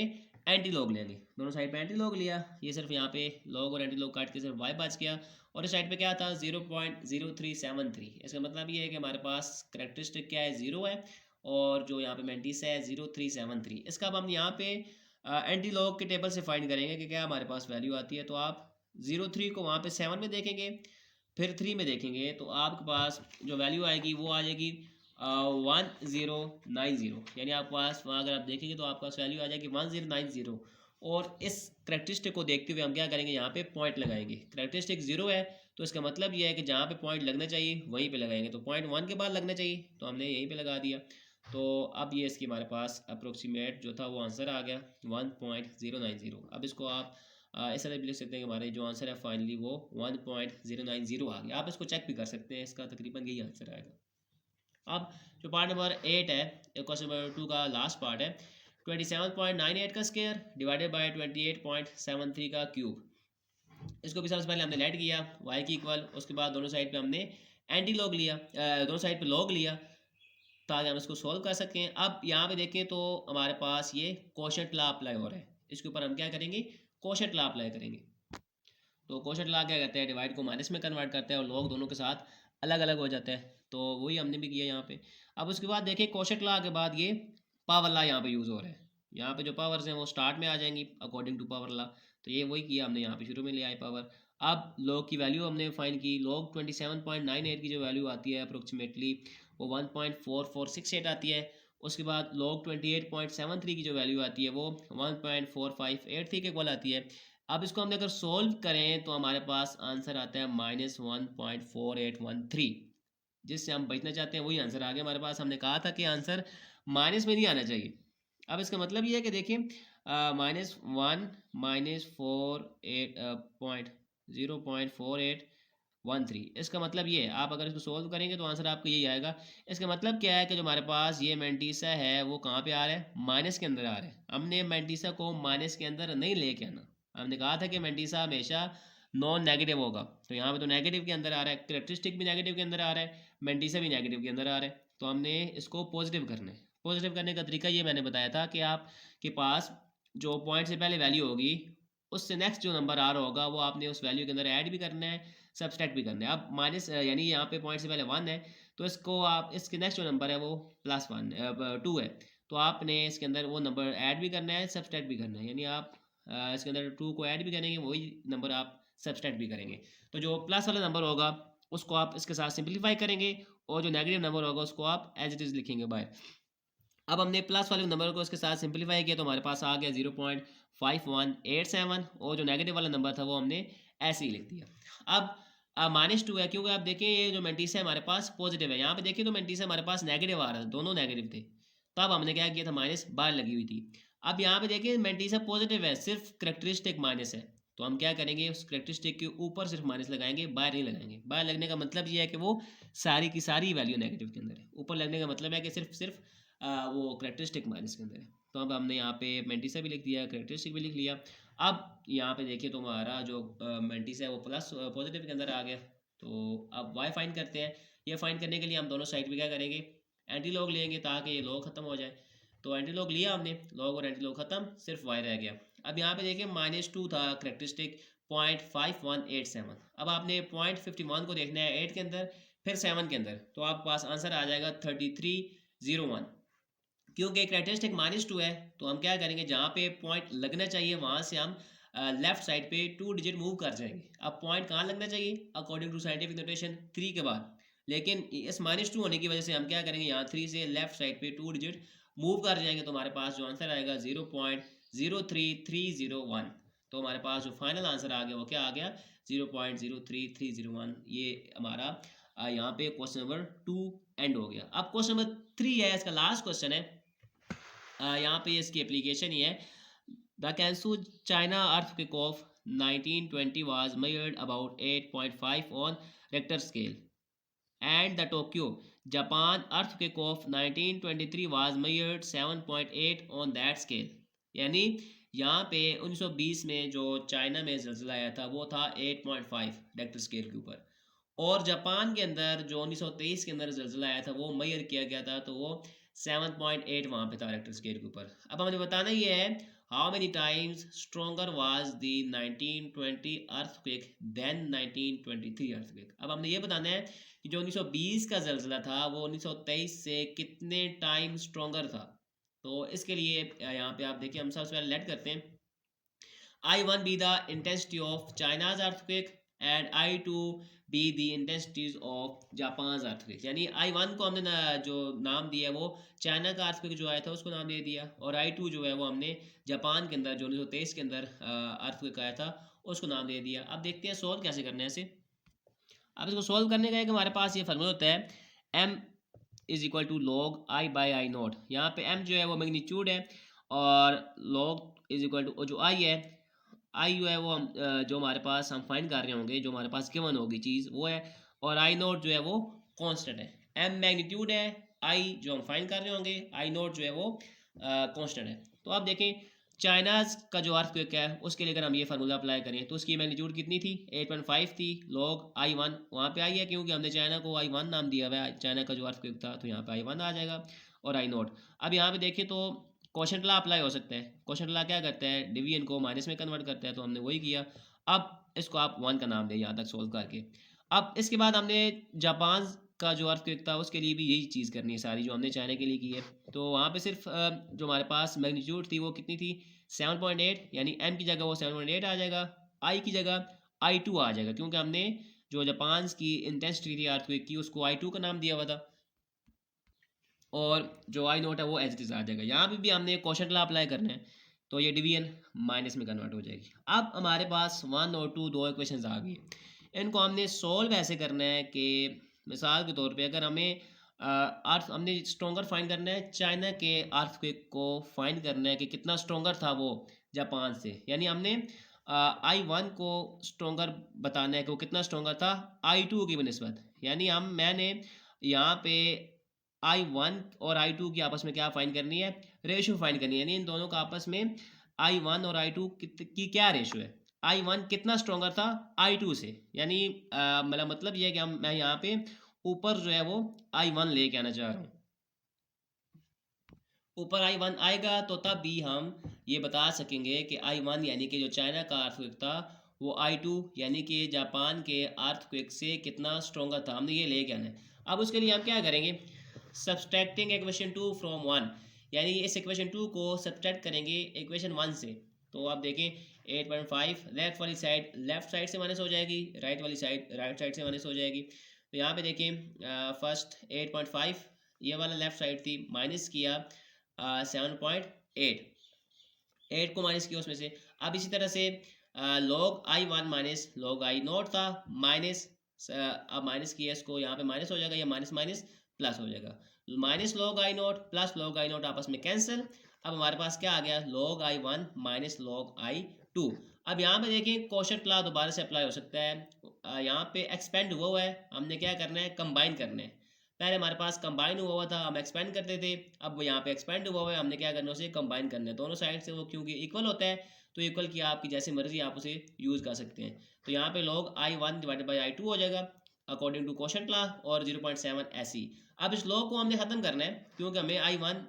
एंटी लॉग लेंगे। दोनों साइड पे एंटी लॉग लिया, ये सिर्फ यहाँ पे लॉग और एंटी लॉग काट के सिर्फ y बच गया, और इस साइड पे क्या था 0.0373। इसका मतलब ये है कि हमारे पास करेक्टरिस्टिक क्या है, 0 है, और जो यहाँ पे मैंटिस है 0.373। इसका अब हम यहाँ पे एंटी लॉग के टेबल से फाइंड करेंगे कि क्या हमारे पास वैल्यू आती है। तो आप 0.3 को वहाँ पे 7 में देखेंगे, फिर 3 में देखेंगे, तो आपके पास जो वैल्यू आएगी वो आ जाएगी 1090, यानी आपके पास वहाँ अगर आप देखेंगे तो आपके पास वैल्यू आ जाएगी 1090। और इस करेक्टरिस्टिक को देखते हुए हम क्या करेंगे, यहाँ पे पॉइंट लगाएंगे। करेक्टरिस्टिक 0 है, तो इसका मतलब ये है कि जहाँ पे पॉइंट लगना चाहिए वहीं पे लगाएंगे, तो पॉइंट 1 के बाद लगना चाहिए, तो हमने यहीं पे लगा दिया। तो अब ये इसकी हमारे पास अप्रोक्सीमेट जो था वो आंसर आ गया 1090। अब इसको आप इस तरह भी लिख सकते हैं कि हमारे जो आंसर है फाइनली वो 1090 आ गया। आप इसको चेक भी कर सकते हैं, इसका तकरीबन यही आंसर आएगा। अब जो पार्ट नंबर 8 है, क्वेश्चन नंबर 2 का लास्ट पार्ट है, 27.98 का स्क्वायर डिवाइडेड बाय 28.73 का क्यूब। इसको भी सबसे पहले हमने लेट किया y की इक्वल, उसके बाद दोनों साइड पे हमने एंटी लॉग लिया, दोनों साइड पे लॉग लिया, ताकि हम इसको सोल्व कर सकें। अब यहाँ पे देखें तो हमारे पास ये कोशेंट लॉ अप्लाई हो रहा है, इसके ऊपर हम क्या करेंगे, कोशेंट लॉ अप्लाई करेंगे। तो कोशेंट लॉ क्या कहते हैं, डिवाइड को माइनस में कन्वर्ट करते हैं और लॉग दोनों के साथ अलग अलग हो जाता है, तो वही हमने भी किया यहाँ पे। अब उसके बाद देखिए कोशेंट लॉ के बाद ये पावर लॉ यहाँ पे यूज़ हो रहा है, यहाँ पे जो पावर्स हैं वो स्टार्ट में आ जाएंगी अकॉर्डिंग टू पावर लॉ, तो ये वही किया हमने, यहाँ पे शुरू में ले आए पावर। अब लॉग की वैल्यू हमने फाइंड की, लॉग 27.98 की जो वैल्यू आती है अप्रोक्सीमेटली वो 1.4468 आती है। उसके बाद लॉग 28.73 की जो वैल्यू आती है वो 1.4583 के इक्वल आती है। अब इसको हमने अगर सोल्व करें तो हमारे पास आंसर आता है -1.4813। जिससे हम बचना चाहते हैं वही आंसर आ गया हमारे पास। हमने कहा था कि आंसर माइनस में नहीं आना चाहिए। अब इसका मतलब ये है कि देखिए -1 -4.0.4813, इसका मतलब ये है, आप अगर इसको सोल्व करेंगे तो आंसर आपका यही आएगा। इसका मतलब क्या है कि जो हमारे पास ये मैंटीसा है वो कहाँ पे आ रहा है, माइनस के अंदर आ रहा है। हमने मैंटीसा को माइनस के अंदर नहीं लेके आना। हमने कहा था कि मैंटीसा हमेशा नॉन नेगेटिव होगा, तो यहाँ पे तो नेगेटिव के अंदर आ रहा है, करेक्टरिस्टिक भी नेगेटिव के अंदर आ रहा है, मैंटीसा भी नेगेटिव के अंदर आ रहा है, तो हमने इसको पॉजिटिव करना है। पॉजिटिव करने का तरीका ये मैंने बताया था कि आपके पास जो पॉइंट से पहले वैल्यू होगी उससे नेक्स्ट जो नंबर आ रहा होगा वो आपने उस वैल्यू के अंदर ऐड भी करना है, सब्सट्रैक्ट भी करना है। अब माइनस यानी यहाँ पे पॉइंट से पहले 1 है, तो इसको आप इसके नेक्स्ट जो नंबर है वो +2 है, तो आपने इसके अंदर वो नंबर ऐड भी करना है, सब्सट्रैक्ट भी करना है। यानी आप इसके अंदर 2 को ऐड भी करेंगे, वही नंबर आप सब्सट्रैक्ट भी करेंगे। तो जो प्लस वाला नंबर होगा उसको आप इसके साथ सिंप्लीफाई करेंगे, और जो नेगेटिव नंबर होगा उसको आप एज इट इज़ लिखेंगे बाय। अब हमने प्लस वाले नंबर को इसके साथ सिंप्लीफाई किया तो हमारे पास आ गया 0.5187, और जो नेगेटिव वाला नंबर था वो हमने ऐसे ही लिख दिया। अब -2 है, क्योंकि आप देखिए ये जो मैंटीसा है हमारे पास पॉजिटिव है, यहाँ पे देखिए तो मैंटीसा हमारे पास नेगेटिव आ रहा था, दोनों नेगेटिव थे, तब हमने क्या किया था, माइनस बाहर लगी हुई थी। अब यहाँ पे देखिए मैंटीसा पॉजिटिव है, सिर्फ करेक्टरिस्टिक माइनस है, तो हम क्या करेंगे, उस करेक्टरिस्टिक के ऊपर सिर्फ माइनस लगाएंगे, बाहर नहीं लगाएंगे। बाहर लगने का मतलब ये है कि वो सारी की सारी वैल्यू नेगेटिव के अंदर है, ऊपर लगने का मतलब है कि सिर्फ सिर्फ वो करेक्टरिस्टिक माइनस के अंदर है। तो अब हमने यहाँ पे मैंटीसा भी लिख दिया, करेक्टरिस्टिक भी लिख लिया। अब यहाँ पे देखिए तो हमारा जो मैंटीसा है वो प्लस पॉजिटिव के अंदर आ गया। तो अब वाई फाइंड करते हैं। ये फाइंड करने के लिए हम दोनों साइड पे क्या करेंगे, एंटी लॉग लेंगे ताकि ये लॉग खत्म हो जाए। तो एंटी लॉग लिया हमने, लॉग और एंटी लॉग खत्म, सिर्फ वाई रह गया। अब यहाँ पे देखिए -2 था करेक्टरिस्टिक 0.5187। अब आपने 0.51 को देखना है 8 के अंदर, फिर 7 के अंदर, तो आपके पास आंसर आ जाएगा 3301। क्योंकि करेक्टरिस्टिक -2 है तो हम क्या करेंगे, जहाँ पे पॉइंट लगना चाहिए वहाँ से हम लेफ्ट साइड पे 2 डिजिट मूव कर जाएंगे। अब पॉइंट कहाँ लगना चाहिए अकॉर्डिंग टू साइंटिफिक नोटेशन 3 के बाद, लेकिन इस -2 होने की वजह से हम क्या करेंगे, यहाँ 3 से लेफ्ट साइड पे 2 डिजिट मूव कर जाएंगे, तो हमारे पास जो आंसर आएगा 0.03301। तो हमारे पास जो फाइनल आंसर आ गया वो क्या आ गया, 0.03301। ये हमारा यहाँ पे क्वेश्चन नंबर 2 एंड हो गया। अब क्वेश्चन नंबर 3 है, इसका लास्ट क्वेश्चन है। यहाँ पे इसकी एप्लीकेशन ही है। The Kansu China earthquake of 1920 was measured about 8.5 on Richter scale, and the Tokyo Japan earthquake of 1923 was measured 7.8 on that scale. यानी यहाँ पे 1920 में जो चाइना में ज़लज़ला आया था वो था 8.5 रेक्टर स्केल के ऊपर, और जापान के अंदर जो 1923 के अंदर ज़लज़ला आया था वो मेजर किया गया था, तो वो 7.8 वहाँ पे था रेक्टर स्केल के ऊपर। अब हमें बताना ये है, how many times stronger was the 1920 earthquake than 1923 earthquake. अब हमने ये बताना है कि जो 1920 का ज़लज़ला था वो 1923 से कितने टाइम स्ट्रोंगर था। तो इसके लिए यहाँ पे आप देखिए, हम सबसे पहले लेट करते हैं, I1 be the intensity of China's earthquake and I2 be the intensities of Japan's earthquake। यानी I1 को हमने जो नाम दिया है वो चाइना का अर्थक्वेक जो आया था उसको नाम दे दिया, और I2 जो है वो हमने जापान के अंदर जो 1923 के अंदर अर्थक्वेक आया था उसको नाम दे दिया। अब देखते हैं सोल्व कैसे करने हैं इसे। अब इसको सोल्व करने का एक हमारे पास ये फार्मूला होता है, m is equal to log I by I nought. यहाँ पे m जो है वो मैग्नीट्यूड है, और लॉग इज इक्वल टू जो i है, आई जो है वो हम जो हमारे पास हम फाइंड कर रहे होंगे, जो हमारे पास गिवन होगी चीज़ वो है, और आई नोट जो है वो कांस्टेंट है। एम मैग्नीट्यूड है, आई जो हम फाइंड कर रहे होंगे, आई नोट जो है वो कांस्टेंट है। तो आप देखें चाइनाज का जो अर्थक्वेक है उसके लिए अगर हम ये फार्मूला अप्लाई करें तो उसकी मैग्नीट्यूड कितनी थी, 8.5 थी, लॉग आई वन, वहाँ पे आई है क्योंकि हमने चाइना को आई वन नाम दिया हुआ है, चाइना का जो अर्थक्वेक था, तो यहाँ पे आई वन आ जाएगा, और आई नोट। अब यहाँ पे देखिए तो क्वेश्चन ला अप्लाई हो सकता है। क्वेश्चन ला क्या करता है, डिवीजन को माइनस में कन्वर्ट करता है, तो हमने वही किया। अब इसको आप 1 का नाम दें यहाँ तक सोल्व करके। अब इसके बाद हमने जापान का जो अर्थक्वेक था उसके लिए भी यही चीज़ करनी है सारी जो हमने चाइना के लिए की है। तो वहाँ पे सिर्फ जो हमारे पास मैग्नीट्यूड थी वो कितनी थी, 7.8, यानी m की जगह वो 7.8 आ जाएगा, i की जगह I2 आ जाएगा, क्योंकि हमने जो जापान की इंटेंसिटी थी अर्थक्वेक की उसको I2 का नाम दिया हुआ था, और जो आई नोट है वो एज इट इज़ आ जाएगा। यहाँ पे भी हमने क्वेश्चन ला अप्लाई करना है, तो ये डिवीजन माइनस में कन्वर्ट हो जाएगी। अब हमारे पास 1 और 2 दो इक्वेशंस आ गई, इनको हमने सोल्व ऐसे करना है कि मिसाल के तौर पे अगर हमें अर्थ हमने स्ट्रोंगर फाइंड करना है, चाइना के अर्थक्वेक को फाइंड करना है कि कितना स्ट्रोंगर था वो जापान से, यानी हमने I1 को स्ट्रोंगर बताना है कि वो कितना स्ट्रोंगर था I2 की बनिस्बत, यानी मैंने यहाँ पे I1 और I2 की आपस में क्या फाइंड करनी है, रेशो फाइंड करनी है, यानी इन दोनों का आपस में I1 और I2 की क्या रेशो है, I1 कितना स्ट्रोंगर था I2 से, यानी मेरा मतलब ये है कि मैं यहाँ पे ऊपर जो है वो I1 लेके आना चाह रहा हूँ। ऊपर I1 आएगा तो तब भी हम ये बता सकेंगे कि I1 यानी कि जो चाइना का अर्थक्वेक था वो I2 यानी कि जापान के अर्थक्वेक से कितना स्ट्रोंगर था, हमने ये लेके आना है। अब उसके लिए हम क्या करेंगे, सब्सट्रैक्टिंग इक्वेशन 2 फ्रॉम 1, यानी इस इक्वेशन 2 को सब्सट्रैक्ट करेंगे इक्वेशन 1 से। तो आप देखें 8.5 लेफ्ट वाली साइड लेफ्ट साइड से माइनस हो जाएगी, राइट वाली साइड राइट साइड से माइनस हो जाएगी। तो यहाँ पे देखें फर्स्ट 8.5 ये वाला लेफ्ट साइड थी, माइनस किया 7.8, 8 को माइनस किया उसमें से। अब इसी तरह से log I1 minus log I0 था, माइनस अब माइनस किया इसको, यहाँ पे माइनस हो जाएगा, या माइनस माइनस प्लस हो जाएगा, minus log I0 plus log I0 आपस में कैंसिल। अब हमारे पास क्या आ गया, log I1 minus log I2। अब यहाँ पे देखिए क्वोशंट लॉ दोबारा से अप्लाई हो सकता है। यहाँ पे एक्सपेंड हुआ है, हमने क्या करना है, कंबाइन करना है। पहले हमारे पास कंबाइन हुआ था, हम एक्सपेंड करते थे, अब यहाँ पे एक्सपेंड हुआ है, हमने क्या करना है, उसे कंबाइन करना है दोनों साइड से, वो क्योंकि इक्वल होता है तो इक्वल की आपकी जैसे मर्जी आप उसे यूज़ कर सकते हैं। तो यहाँ पे log I1 divided by I2 हो जाएगा अकॉर्डिंग टू क्वोशंट लॉ, और 0.7 ऐसी। अब इस log को हमने ख़त्म करना है क्योंकि हमें I1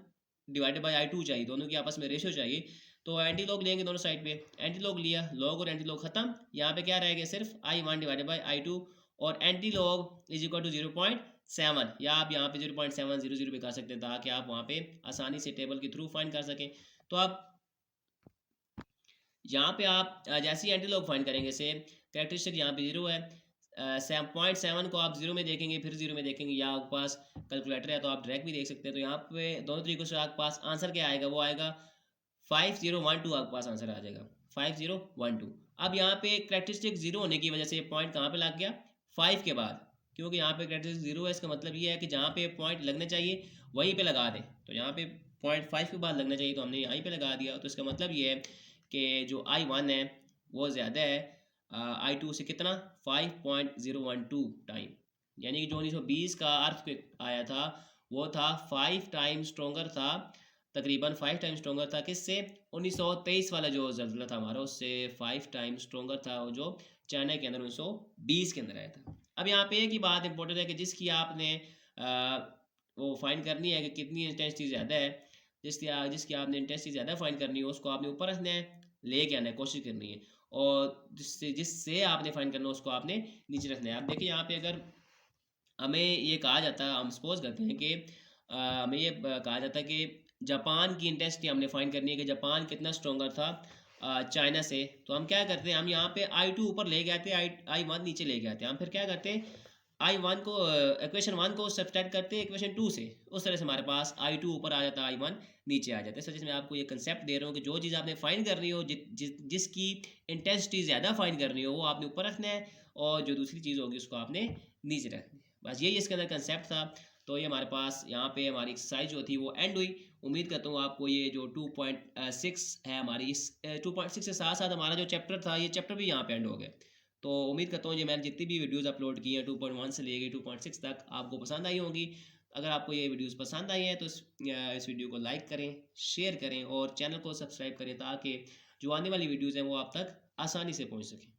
डिवाइडेड बाई I2 चाहिए, दोनों की आपस में रेशियो चाहिए। तो एंटी लॉग लेंगे दोनों साइड पे, एंटी लॉग लिया, लॉग और एंटी लॉग खत्म, यहाँ पे क्या रहेगा, सिर्फ I1 डिवाइडेड बाई I2 और anti log is equal to 0.7, या आप यहाँ पे 0.700 पे कर सकते हैं ताकि आप वहाँ पे आसानी से टेबल के थ्रू फाइंड कर सकें। तो आप यहाँ पे आप जैसे ही एंटी लॉग फाइंड करेंगे से कैरेक्टरिस्टिक यहाँ पे 0 है, 7.7 को आप 0 में देखेंगे, फिर 0 में देखेंगे, या आपके पास कैलकुलेटर है तो आप डायरेक्ट भी देख सकते हैं। तो यहाँ पे दोनों तरीकों से आपके पास आंसर क्या आएगा, वो आएगा 5012, आपके पास आंसर आ जाएगा 5012। अब यहाँ पे कैरेक्टरिस्टिक 0 होने की वजह से पॉइंट कहाँ पे लग गया, 5 के बाद, क्योंकि यहाँ पे कैरेक्टरिस्टिक 0 है, इसका मतलब ये है कि जहाँ पे पॉइंट लगने चाहिए वहीं पे लगा दें। तो यहाँ पे पॉइंट 5 के बाद लगना चाहिए, तो हमने यहीं पे लगा दिया। तो इसका मतलब ये है कि जो I1 है वो ज़्यादा है I2 से, कितना 5.012 टाइम, यानी कि जो 1920 का अर्थक्वेक आया था वो था 5 टाइम स्ट्रोंगर था, तकरीबन 5 टाइम स्ट्रोंगर था किससे, 1923 वाला जो ज़ल्ज़ला था हमारा उससे 5 टाइम स्ट्रोंगर था, वो जो चाइना के अंदर 1920 के अंदर आया था। अब यहाँ पे एक ही बात इंपॉर्टेंट है कि जिसकी आपने वो फाइंड करनी है कि कितनी इंटेंसिटी ज़्यादा है, जिसकी आपने इंटेंसिटी ज़्यादा फाइंड करनी है उसको आपने ऊपर रखना है, लेके आना है, कोशिश करनी है, और जिससे जिससे आपने फाइंड करना है उसको आपने नीचे रखना है। आप देखिए यहाँ पे अगर हमें ये कहा जाता है, हम सपोज करते हैं कि हमें ये कहा जाता है कि जापान की इंटेंसिटी हमने फाइंड करनी है कि जापान कितना स्ट्रोंगर था चाइना से। तो हम क्या करते हैं, हम यहाँ पे I2 ऊपर ले गए थे, I1 नीचे ले गए थे। हम फिर क्या करते हैं, I1 को इक्वेशन 1 को सब्सट्रैक्ट करते हैं इक्वेशन 2 से, उस तरह से हमारे पास I2 ऊपर आ जाता है, I1 नीचे आ जाता है। इस वजह से मैं आपको ये कंसेप्ट दे रहा हूँ कि जो चीज़ आपने फाइंड करनी हो, जिसकी इंटेंसिटी ज़्यादा फाइंड करनी हो, वो आपने ऊपर रखना है, और जो दूसरी चीज़ होगी उसको आपने नीचे रखना है। बस यही इसके अंदर कंसेप्ट था। तो ये हमारे पास यहाँ पे हमारी एक्सरसाइज जो थी वो एंड हुई। उम्मीद करता हूँ आपको ये जो 2.6 है हमारी, इस 2.6 के साथ साथ हमारा जो चैप्टर था ये चैप्टर भी यहाँ पे एंड हो गया। तो उम्मीद करता हूँ ये मैंने जितनी भी वीडियोस अपलोड की हैं 2.1 से लेके 2.6 तक आपको पसंद आई होंगी। अगर आपको ये वीडियोस पसंद आई हैं तो इस वीडियो को लाइक करें, शेयर करें और चैनल को सब्सक्राइब करें ताकि जो आने वाली वीडियोज़ हैं वो आप तक आसानी से पहुँच सकें।